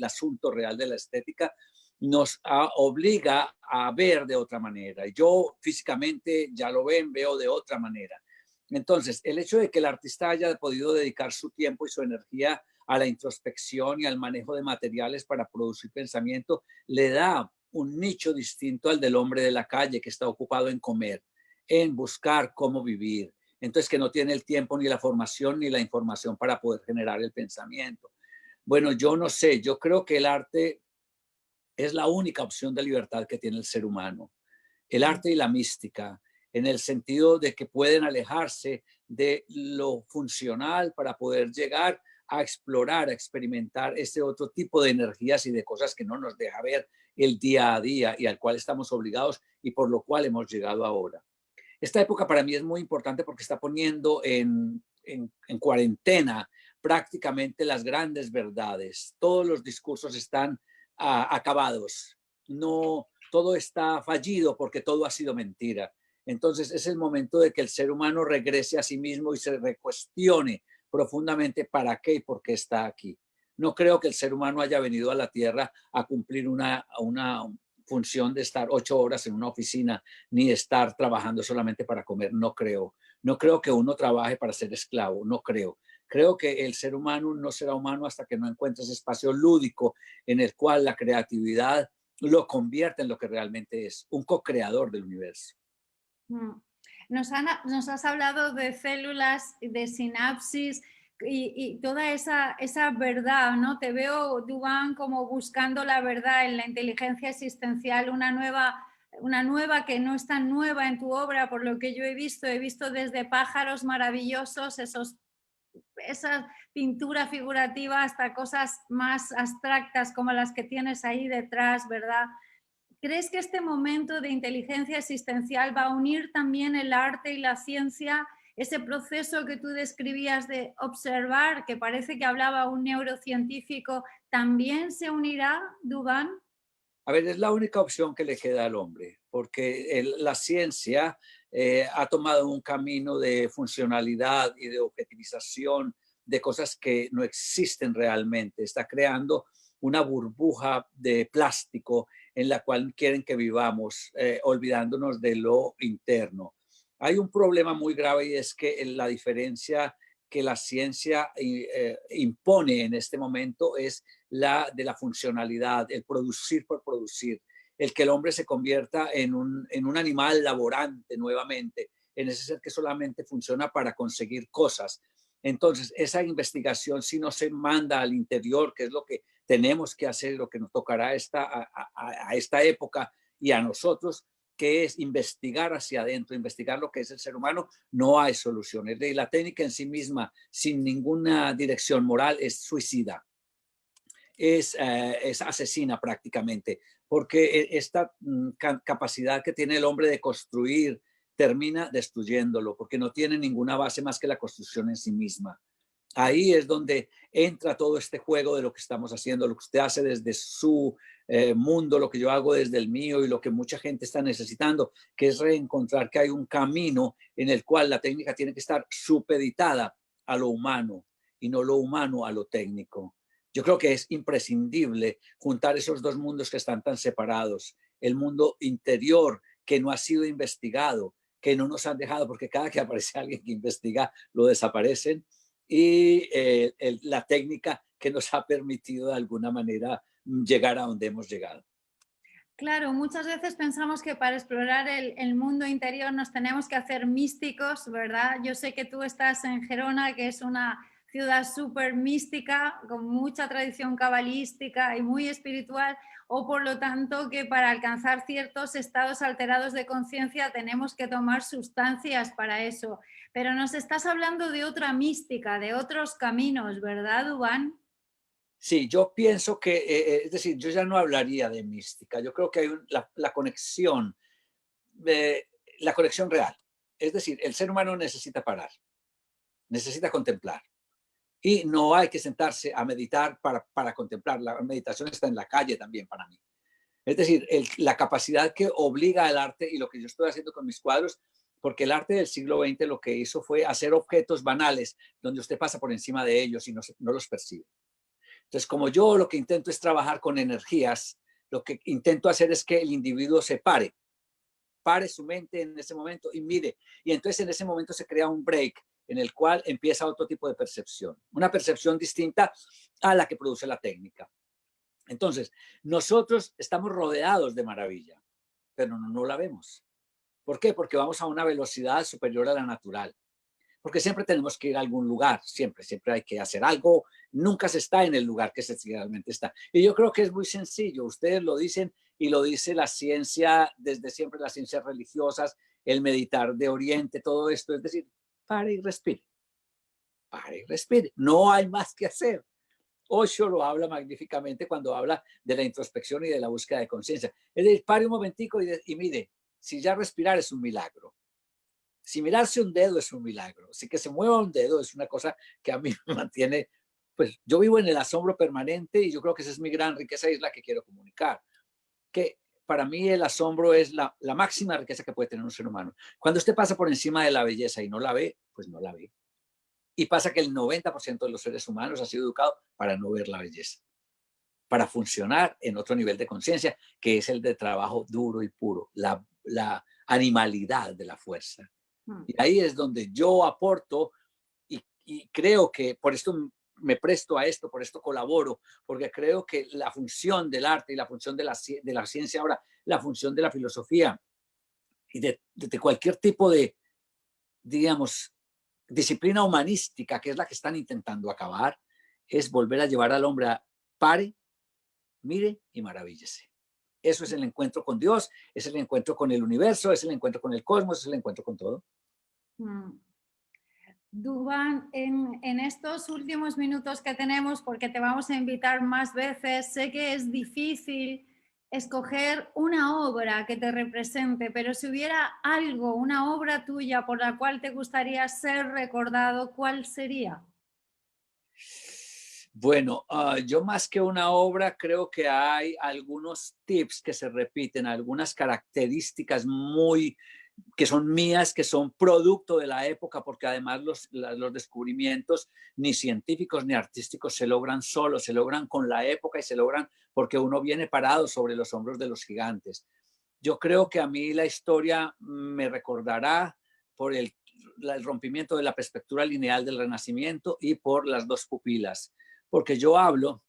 asunto real de la estética, nos obliga a ver de otra manera. Yo físicamente, ya lo ven, veo de otra manera. Entonces, el hecho de que el artista haya podido dedicar su tiempo y su energía a la introspección y al manejo de materiales para producir pensamiento, le da un nicho distinto al del hombre de la calle que está ocupado en comer, en buscar cómo vivir. Entonces, que no tiene el tiempo ni la formación ni la información para poder generar el pensamiento. Bueno, yo no sé, yo creo que el arte es la única opción de libertad que tiene el ser humano. El arte y la mística, en el sentido de que pueden alejarse de lo funcional para poder llegar a explorar, a experimentar este otro tipo de energías y de cosas que no nos deja ver el día a día y al cual estamos obligados y por lo cual hemos llegado ahora. Esta época para mí es muy importante porque está poniendo en cuarentena prácticamente las grandes verdades. Todos los discursos están acabados. No, todo está fallido porque todo ha sido mentira. Entonces es el momento de que el ser humano regrese a sí mismo y se recuestione profundamente para qué y por qué está aquí. No creo que el ser humano haya venido a la Tierra a cumplir una función de estar 8 horas en una oficina, ni estar trabajando solamente para comer. No creo. No creo que uno trabaje para ser esclavo. No creo. Creo que el ser humano no será humano hasta que no encuentre ese espacio lúdico en el cual la creatividad lo convierte en lo que realmente es, un co-creador del universo. Nos has hablado de células, de sinapsis y toda esa verdad, ¿no? Te veo, Dubán, como buscando la verdad en la inteligencia existencial, una nueva que no es tan nueva en tu obra, por lo que yo he visto desde pájaros maravillosos, esa pintura figurativa hasta cosas más abstractas como las que tienes ahí detrás, ¿verdad? ¿Crees que este momento de inteligencia existencial va a unir también el arte y la ciencia? Ese proceso que tú describías de observar, que parece que hablaba un neurocientífico, ¿también se unirá, Dubán? A ver, es la única opción que le queda al hombre, porque la ciencia ha tomado un camino de funcionalidad y de objetivización de cosas que no existen realmente. Está creando una burbuja de plástico en la cual quieren que vivamos, olvidándonos de lo interno. Hay un problema muy grave y es que la diferencia que la ciencia impone en este momento es la de la funcionalidad, el producir por producir, el que el hombre se convierta en un animal laborante nuevamente, en ese ser que solamente funciona para conseguir cosas. Entonces, esa investigación, si no se manda al interior, que es lo que tenemos que hacer, lo que nos tocará a esta época y a nosotros, que es investigar hacia adentro, investigar lo que es el ser humano, no hay soluciones. Y la técnica en sí misma, sin ninguna dirección moral, es suicida, es asesina prácticamente, porque esta capacidad que tiene el hombre de construir termina destruyéndolo, porque no tiene ninguna base más que la construcción en sí misma. Ahí es donde entra todo este juego de lo que estamos haciendo, lo que usted hace desde su mundo, lo que yo hago desde el mío y lo que mucha gente está necesitando, que es reencontrar que hay un camino en el cual la técnica tiene que estar supeditada a lo humano y no lo humano a lo técnico. Yo creo que es imprescindible juntar esos dos mundos que están tan separados. El mundo interior que no ha sido investigado, que no nos han dejado, porque cada que aparece alguien que investiga lo desaparecen, y la técnica que nos ha permitido de alguna manera llegar a donde hemos llegado. Claro, muchas veces pensamos que para explorar el mundo interior nos tenemos que hacer místicos, ¿verdad? Yo sé que tú estás en Gerona, que es una ciudad súper mística, con mucha tradición cabalística y muy espiritual, o por lo tanto que para alcanzar ciertos estados alterados de conciencia tenemos que tomar sustancias para eso. Pero nos estás hablando de otra mística, de otros caminos, ¿verdad, Dubán? Sí, yo pienso que, es decir, yo ya no hablaría de mística. Yo creo que hay la conexión real. Es decir, el ser humano necesita parar, necesita contemplar. Y no hay que sentarse a meditar para contemplar. La meditación está en la calle también para mí. Es decir, la capacidad que obliga al arte y lo que yo estoy haciendo con mis cuadros, porque el arte del siglo XX lo que hizo fue hacer objetos banales donde usted pasa por encima de ellos y no los percibe. Entonces, como yo lo que intento es trabajar con energías, lo que intento hacer es que el individuo se pare su mente en ese momento y mire. Y entonces en ese momento se crea un break en el cual empieza otro tipo de percepción, una percepción distinta a la que produce la técnica. Entonces, nosotros estamos rodeados de maravilla, pero no la vemos. ¿Por qué? Porque vamos a una velocidad superior a la natural. Porque siempre tenemos que ir a algún lugar, siempre hay que hacer algo, nunca se está en el lugar que se realmente está. Y yo creo que es muy sencillo, ustedes lo dicen y lo dice la ciencia, desde siempre las ciencias religiosas, el meditar de Oriente, todo esto, es decir, pare y respire, no hay más que hacer. Osho lo habla magníficamente cuando habla de la introspección y de la búsqueda de conciencia. Es decir, pare un momentico y mire, si ya respirar es un milagro. Si mirarse un dedo es un milagro, si que se mueva un dedo es una cosa que a mí me mantiene, pues yo vivo en el asombro permanente y yo creo que esa es mi gran riqueza y es la que quiero comunicar, que para mí el asombro es la máxima riqueza que puede tener un ser humano. Cuando usted pasa por encima de la belleza y no la ve, pues no la ve. Y pasa que el 90% de los seres humanos ha sido educado para no ver la belleza, para funcionar en otro nivel de conciencia, que es el de trabajo duro y puro, la animalidad de la fuerza. Y ahí es donde yo aporto y creo que por esto me presto a esto, por esto colaboro, porque creo que la función del arte y la función de la ciencia ahora, la función de la filosofía y de cualquier tipo de, digamos, disciplina humanística, que es la que están intentando acabar, es volver a llevar al hombre a pare, mire y maravíllese. Eso es el encuentro con Dios, es el encuentro con el universo, es el encuentro con el cosmos, es el encuentro con todo. Dubán, en estos últimos minutos que tenemos, porque te vamos a invitar más veces, sé que es difícil escoger una obra que te represente, pero si hubiera algo, una obra tuya por la cual te gustaría ser recordado, ¿cuál sería? Bueno, yo más que una obra creo que hay algunos tips que se repiten, algunas características que son mías, que son producto de la época, porque además los descubrimientos ni científicos ni artísticos se logran solos, se logran con la época y se logran porque uno viene parado sobre los hombros de los gigantes. Yo creo que a mí la historia me recordará por el rompimiento de la perspectiva lineal del Renacimiento y por las dos pupilas, porque yo hablo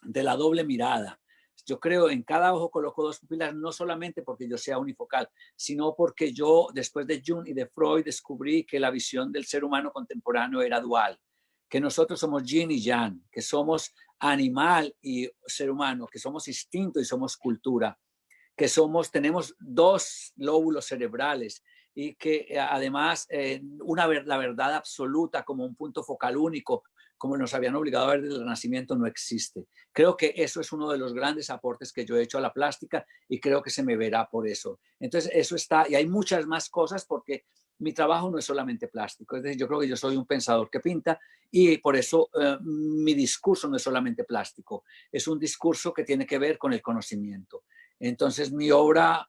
de la doble mirada. Yo creo en cada ojo coloco dos pupilas, no solamente porque yo sea unifocal, sino porque yo, después de Jung y de Freud, descubrí que la visión del ser humano contemporáneo era dual, que nosotros somos yin y yang, que somos animal y ser humano, que somos instinto y somos cultura, que tenemos dos lóbulos cerebrales y que además la verdad absoluta como un punto focal único, como nos habían obligado a ver desde el Renacimiento, no existe. Creo que eso es uno de los grandes aportes que yo he hecho a la plástica y creo que se me verá por eso. Entonces, eso está, y hay muchas más cosas porque mi trabajo no es solamente plástico. Es decir, yo creo que yo soy un pensador que pinta y por eso mi discurso no es solamente plástico, es un discurso que tiene que ver con el conocimiento. Entonces, mi obra,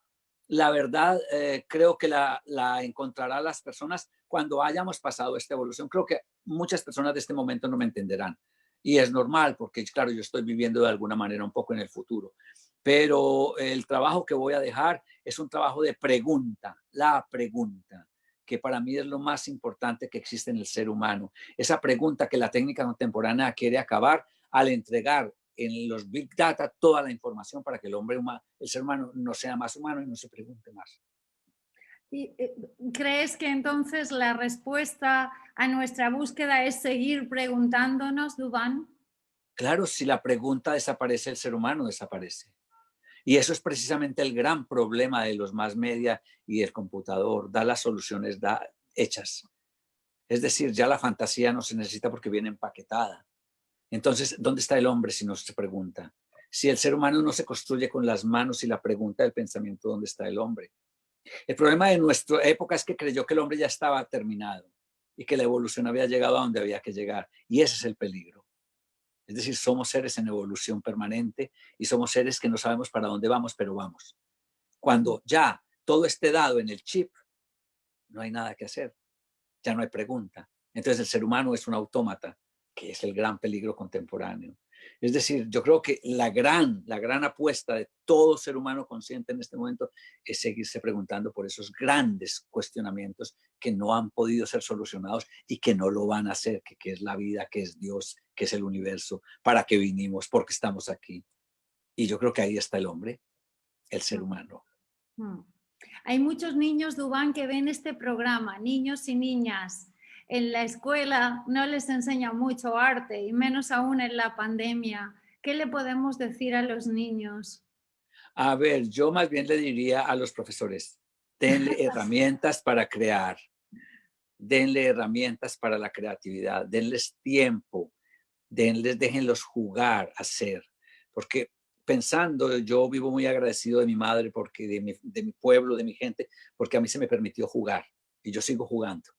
la verdad, creo que la encontrará las personas cuando hayamos pasado esta evolución. Creo que muchas personas de este momento no me entenderán. Y es normal porque, claro, yo estoy viviendo de alguna manera un poco en el futuro. Pero el trabajo que voy a dejar es un trabajo de pregunta, la pregunta, que para mí es lo más importante que existe en el ser humano. Esa pregunta que la técnica contemporánea quiere acabar al entregar en los Big Data toda la información para que el ser humano no sea más humano y no se pregunte más. ¿Y crees que entonces la respuesta a nuestra búsqueda es seguir preguntándonos, Dubán? Claro, si la pregunta desaparece, el ser humano desaparece. Y eso es precisamente el gran problema de los más media y del computador, da las soluciones hechas. Es decir, ya la fantasía no se necesita porque viene empaquetada. Entonces, ¿dónde está el hombre si no se pregunta? Si el ser humano no se construye con las manos y la pregunta del pensamiento, ¿dónde está el hombre? El problema de nuestra época es que creyó que el hombre ya estaba terminado y que la evolución había llegado a donde había que llegar. Y ese es el peligro. Es decir, somos seres en evolución permanente y somos seres que no sabemos para dónde vamos, pero vamos. Cuando ya todo esté dado en el chip, no hay nada que hacer. Ya no hay pregunta. Entonces el ser humano es un autómata, que es el gran peligro contemporáneo. Es decir, yo creo que la gran apuesta de todo ser humano consciente en este momento es seguirse preguntando por esos grandes cuestionamientos que no han podido ser solucionados y que no lo van a hacer, que es la vida, que es Dios, que es el universo, para qué vinimos, por qué estamos aquí. Y yo creo que ahí está el hombre, el ser humano. Hay muchos niños, Dubán, que ven este programa, niños y niñas. En la escuela no les enseñan mucho arte y menos aún en la pandemia. ¿Qué le podemos decir a los niños? A ver, yo más bien le diría a los profesores, denle herramientas para crear, denle herramientas para la creatividad, denles tiempo, déjenlos jugar, hacer. Porque pensando, yo vivo muy agradecido de mi madre, porque de mi pueblo, de mi gente, porque a mí se me permitió jugar y yo sigo jugando.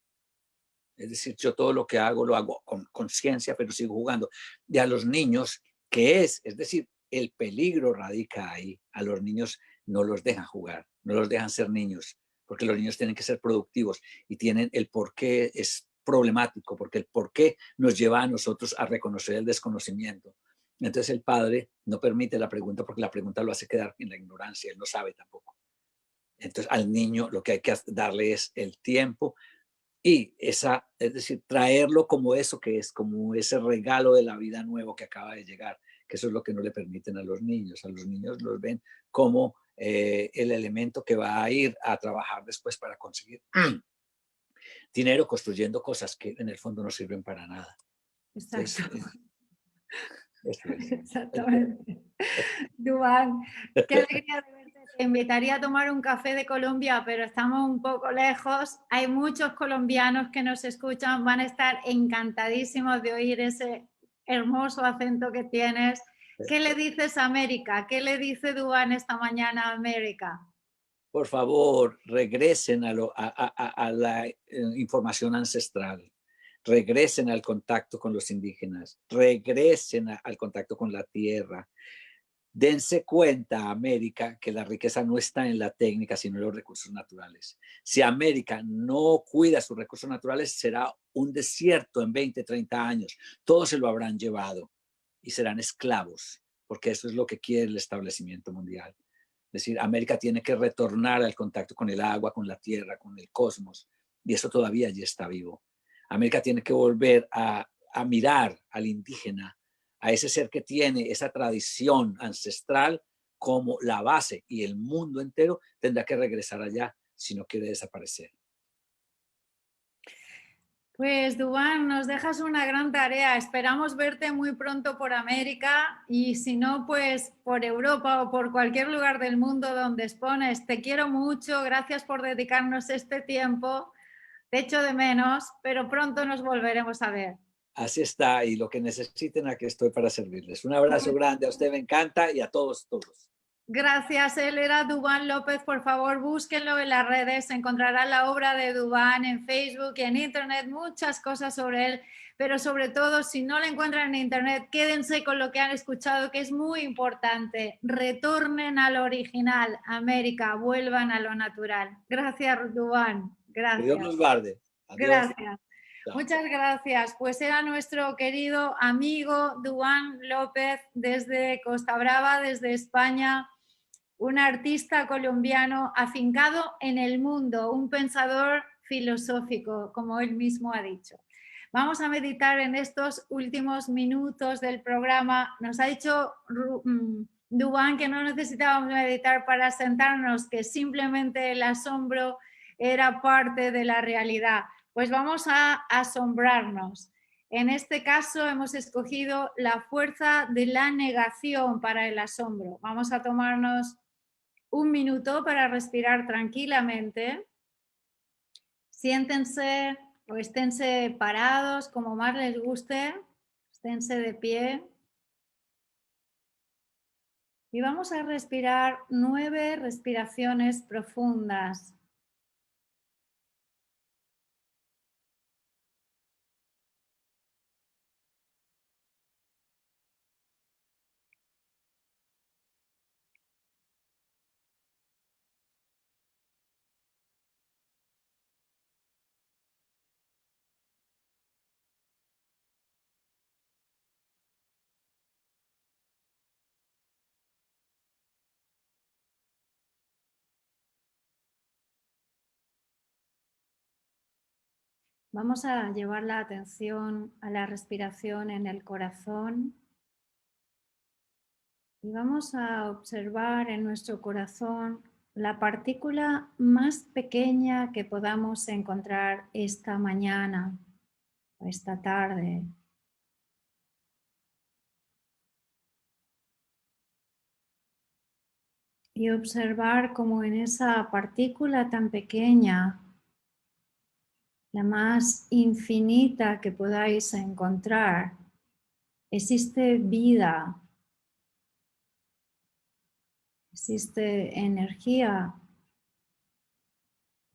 Es decir, yo todo lo que hago lo hago con conciencia, pero sigo jugando. Y a los niños, es decir, el peligro radica ahí. A los niños no los dejan jugar, no los dejan ser niños, porque los niños tienen que ser productivos y tienen el porqué es problemático, porque el porqué nos lleva a nosotros a reconocer el desconocimiento. Entonces el padre no permite la pregunta porque la pregunta lo hace quedar en la ignorancia, él no sabe tampoco. Entonces al niño lo que hay que darle es el tiempo y es decir, traerlo como eso que es, como ese regalo de la vida nuevo que acaba de llegar, que eso es lo que no le permiten a los niños. A los niños los ven como el elemento que va a ir a trabajar después para conseguir dinero construyendo cosas que en el fondo no sirven para nada. Exacto. Entonces, exactamente. Dubán, qué alegría de verte. Te invitaría a tomar un café de Colombia, pero estamos un poco lejos. Hay muchos colombianos que nos escuchan, van a estar encantadísimos de oír ese hermoso acento que tienes. ¿Qué le dices a América? ¿Qué le dice Dubán esta mañana a América? Por favor, regresen a la información ancestral. Regresen al contacto con los indígenas, regresen al contacto con la tierra. Dense cuenta, América, que la riqueza no está en la técnica, sino en los recursos naturales. Si América no cuida sus recursos naturales, será un desierto en 20, 30 años. Todos se lo habrán llevado y serán esclavos, porque eso es lo que quiere el establecimiento mundial. Es decir, América tiene que retornar al contacto con el agua, con la tierra, con el cosmos, y eso todavía allí está vivo. América tiene que volver a mirar al indígena, a ese ser que tiene esa tradición ancestral como la base, y el mundo entero tendrá que regresar allá si no quiere desaparecer. Pues Dubán, nos dejas una gran tarea. Esperamos verte muy pronto por América y si no, pues por Europa o por cualquier lugar del mundo donde expones. Te quiero mucho, gracias por dedicarnos este tiempo. Te echo de menos, pero pronto nos volveremos a ver. Así está, y lo que necesiten, aquí estoy para servirles. Un abrazo grande, a usted me encanta y a todos. Gracias, él era Dubán López, por favor búsquenlo en las redes, encontrarán la obra de Dubán en Facebook y en internet, muchas cosas sobre él, pero sobre todo si no la encuentran en internet, quédense con lo que han escuchado, que es muy importante, retornen al original, América, vuelvan a lo natural. Gracias, Dubán, gracias. Que Dios nos guarde. Adiós. Gracias. Chao. Muchas gracias. Pues era nuestro querido amigo Duan López desde Costa Brava, desde España, un artista colombiano afincado en el mundo, un pensador filosófico, como él mismo ha dicho. Vamos a meditar en estos últimos minutos del programa. Nos ha dicho Duan que no necesitábamos meditar para sentarnos, que simplemente el asombro era parte de la realidad. Pues vamos a asombrarnos. En este caso hemos escogido la fuerza de la negación para el asombro. Vamos a tomarnos un minuto para respirar tranquilamente. Siéntense o esténse parados como más les guste, esténse de pie. Y vamos a respirar 9 respiraciones profundas. Vamos a llevar la atención a la respiración en el corazón y vamos a observar en nuestro corazón la partícula más pequeña que podamos encontrar esta mañana o esta tarde. Y observar cómo en esa partícula tan pequeña, la más infinita que podáis encontrar, existe vida, existe energía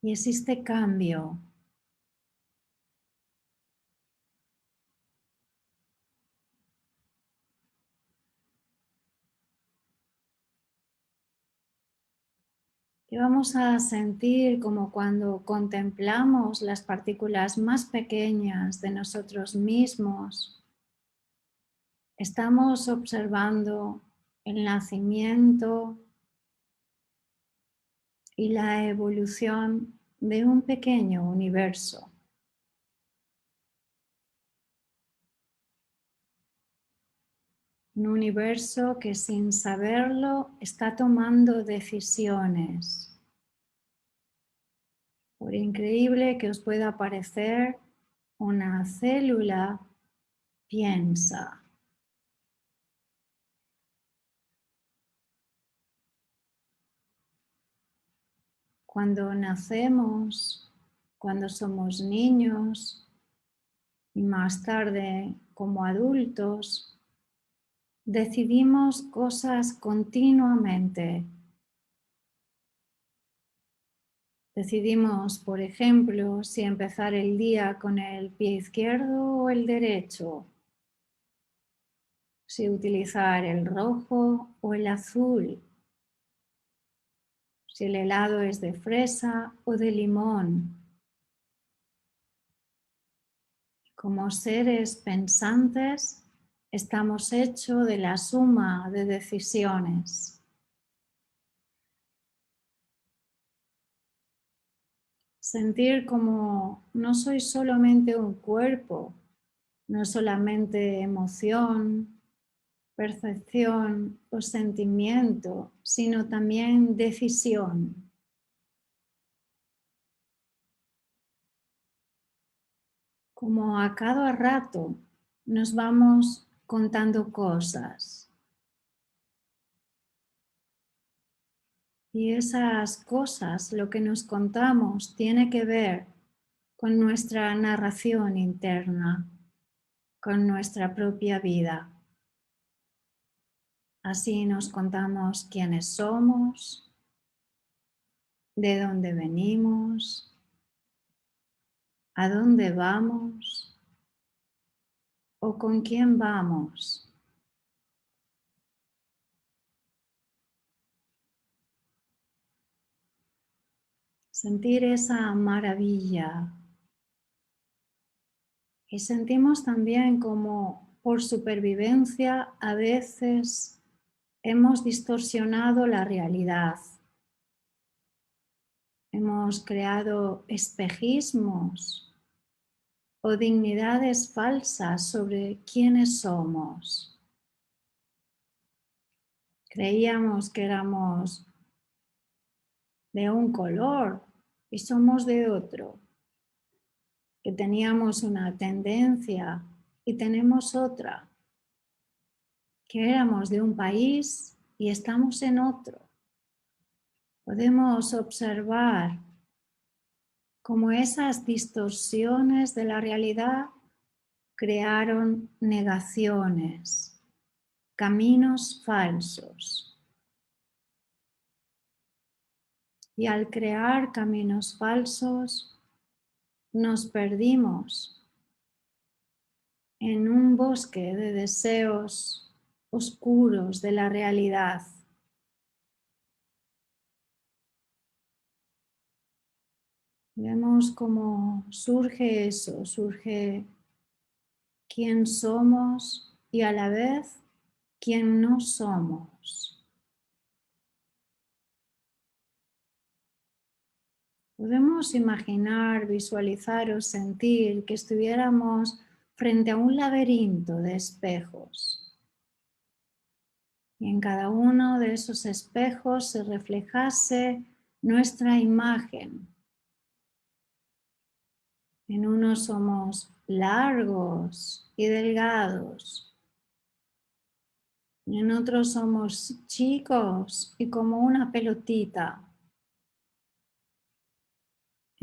y existe cambio. Y vamos a sentir como cuando contemplamos las partículas más pequeñas de nosotros mismos, estamos observando el nacimiento y la evolución de un pequeño universo. Un universo que sin saberlo está tomando decisiones. Por increíble que os pueda parecer, una célula piensa. Cuando nacemos, cuando somos niños y más tarde como adultos, decidimos cosas continuamente. Decidimos, por ejemplo, si empezar el día con el pie izquierdo o el derecho, si utilizar el rojo o el azul, si el helado es de fresa o de limón. Como seres pensantes, estamos hechos de la suma de decisiones. Sentir como no soy solamente un cuerpo, no solamente emoción, percepción o sentimiento, sino también decisión. Como a cada rato nos vamos contando cosas. Y esas cosas, lo que nos contamos, tiene que ver con nuestra narración interna, con nuestra propia vida. Así nos contamos quiénes somos, de dónde venimos, a dónde vamos o con quién vamos. Sentir esa maravilla Y sentimos también como por supervivencia a veces hemos distorsionado la realidad. Hemos creado espejismos o dignidades falsas sobre quiénes somos. Creíamos que éramos de un color y somos de otro, que teníamos una tendencia y tenemos otra, que éramos de un país y estamos en otro. Podemos observar cómo esas distorsiones de la realidad crearon negaciones, caminos falsos. Y al crear caminos falsos, nos perdimos en un bosque de deseos oscuros de la realidad. Vemos cómo surge eso, surge quién somos y a la vez quién no somos. Podemos imaginar, visualizar o sentir que estuviéramos frente a un laberinto de espejos. Y en cada uno de esos espejos se reflejase nuestra imagen. En unos somos largos y delgados. Y en otros somos chicos y como una pelotita.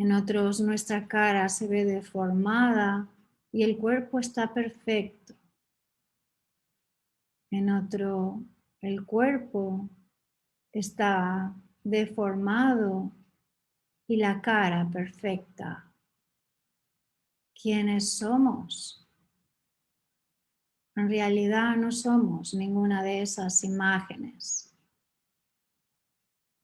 En otros nuestra cara se ve deformada y el cuerpo está perfecto. En otro el cuerpo está deformado y la cara perfecta. ¿Quiénes somos? En realidad no somos ninguna de esas imágenes.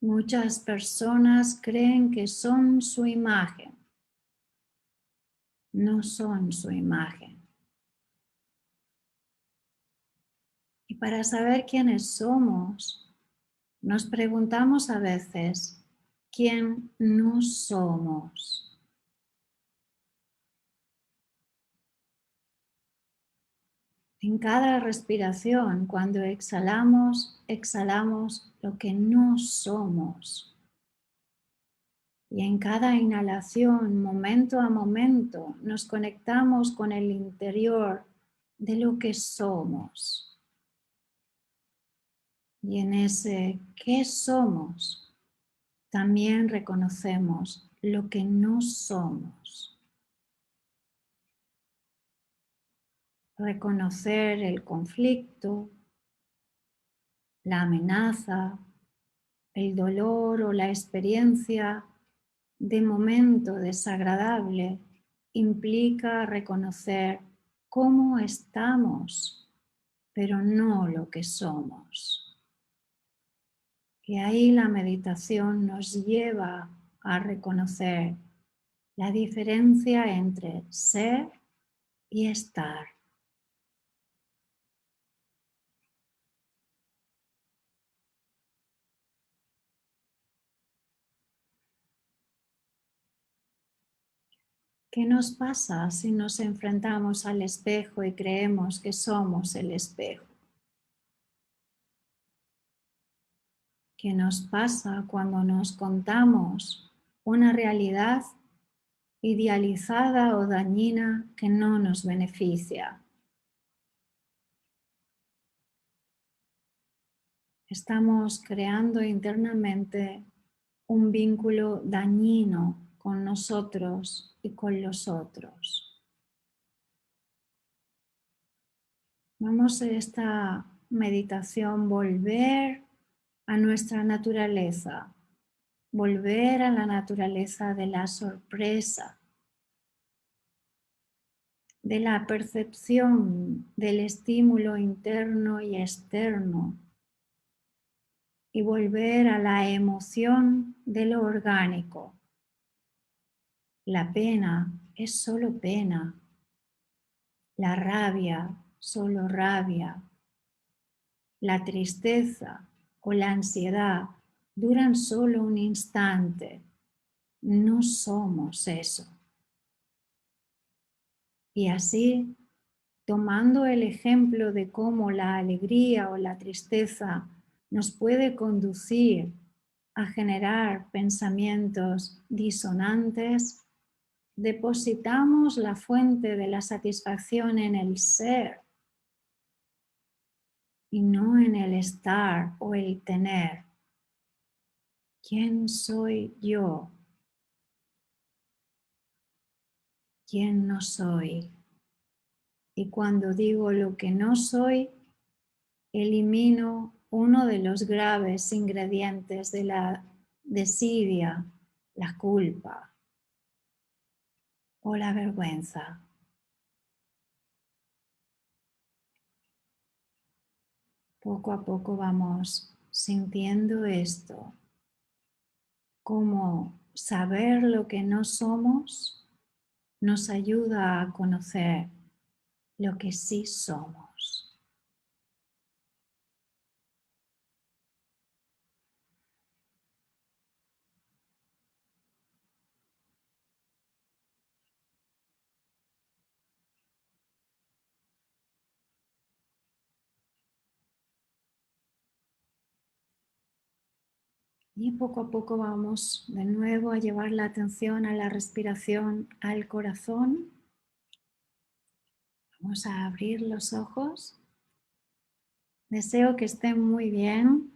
Muchas personas creen que son su imagen. No son su imagen. Y para saber quiénes somos, nos preguntamos a veces, ¿quién no somos? En cada respiración, cuando exhalamos, exhalamos lo que no somos. Y en cada inhalación, momento a momento, nos conectamos con el interior de lo que somos. Y en ese ¿qué somos? También reconocemos lo que no somos. Reconocer el conflicto, la amenaza, el dolor o la experiencia de momento desagradable implica reconocer cómo estamos, pero no lo que somos. Y ahí la meditación nos lleva a reconocer la diferencia entre ser y estar. ¿Qué nos pasa si nos enfrentamos al espejo y creemos que somos el espejo? ¿Qué nos pasa cuando nos contamos una realidad idealizada o dañina que no nos beneficia? Estamos creando internamente un vínculo dañino con nosotros y con los otros. Vamos en esta meditación volver a nuestra naturaleza, volver a la naturaleza de la sorpresa, de la percepción del estímulo interno y externo y volver a la emoción de lo orgánico. La pena es solo pena, La rabia, solo rabia. La tristeza o la ansiedad duran solo un instante. No somos eso. Y así, tomando el ejemplo de cómo la alegría o la tristeza nos puede conducir a generar pensamientos disonantes, depositamos la fuente de la satisfacción en el ser y no en el estar o el tener. ¿Quién soy yo? ¿Quién no soy? Y cuando digo lo que no soy, elimino uno de los graves ingredientes de la desidia, la culpa o la vergüenza. Poco a poco vamos sintiendo esto, como saber lo que no somos nos ayuda a conocer lo que sí somos. Y poco a poco vamos de nuevo a llevar la atención a la respiración, al corazón. Vamos a abrir los ojos. Deseo que estén muy bien,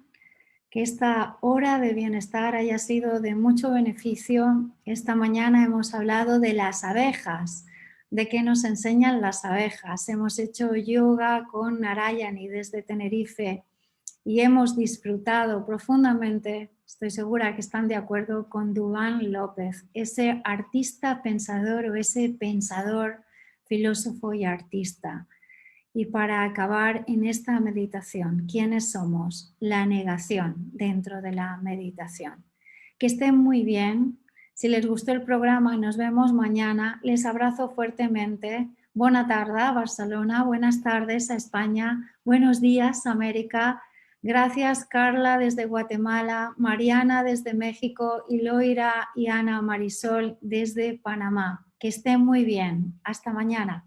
que esta hora de bienestar haya sido de mucho beneficio. Esta mañana hemos hablado de las abejas, de qué nos enseñan las abejas. Hemos hecho yoga con Narayani desde Tenerife y hemos disfrutado profundamente, estoy segura que están de acuerdo, con Duván López, ese artista pensador o ese pensador, filósofo y artista. Y para acabar en esta meditación, ¿quiénes somos? La negación dentro de la meditación. Que estén muy bien. Si les gustó el programa, nos vemos mañana. Les abrazo fuertemente. Buena tarde a Barcelona, buenas tardes a España, buenos días América. Gracias Carla desde Guatemala, Mariana desde México y Loira y Ana Marisol desde Panamá. Que estén muy bien. Hasta mañana.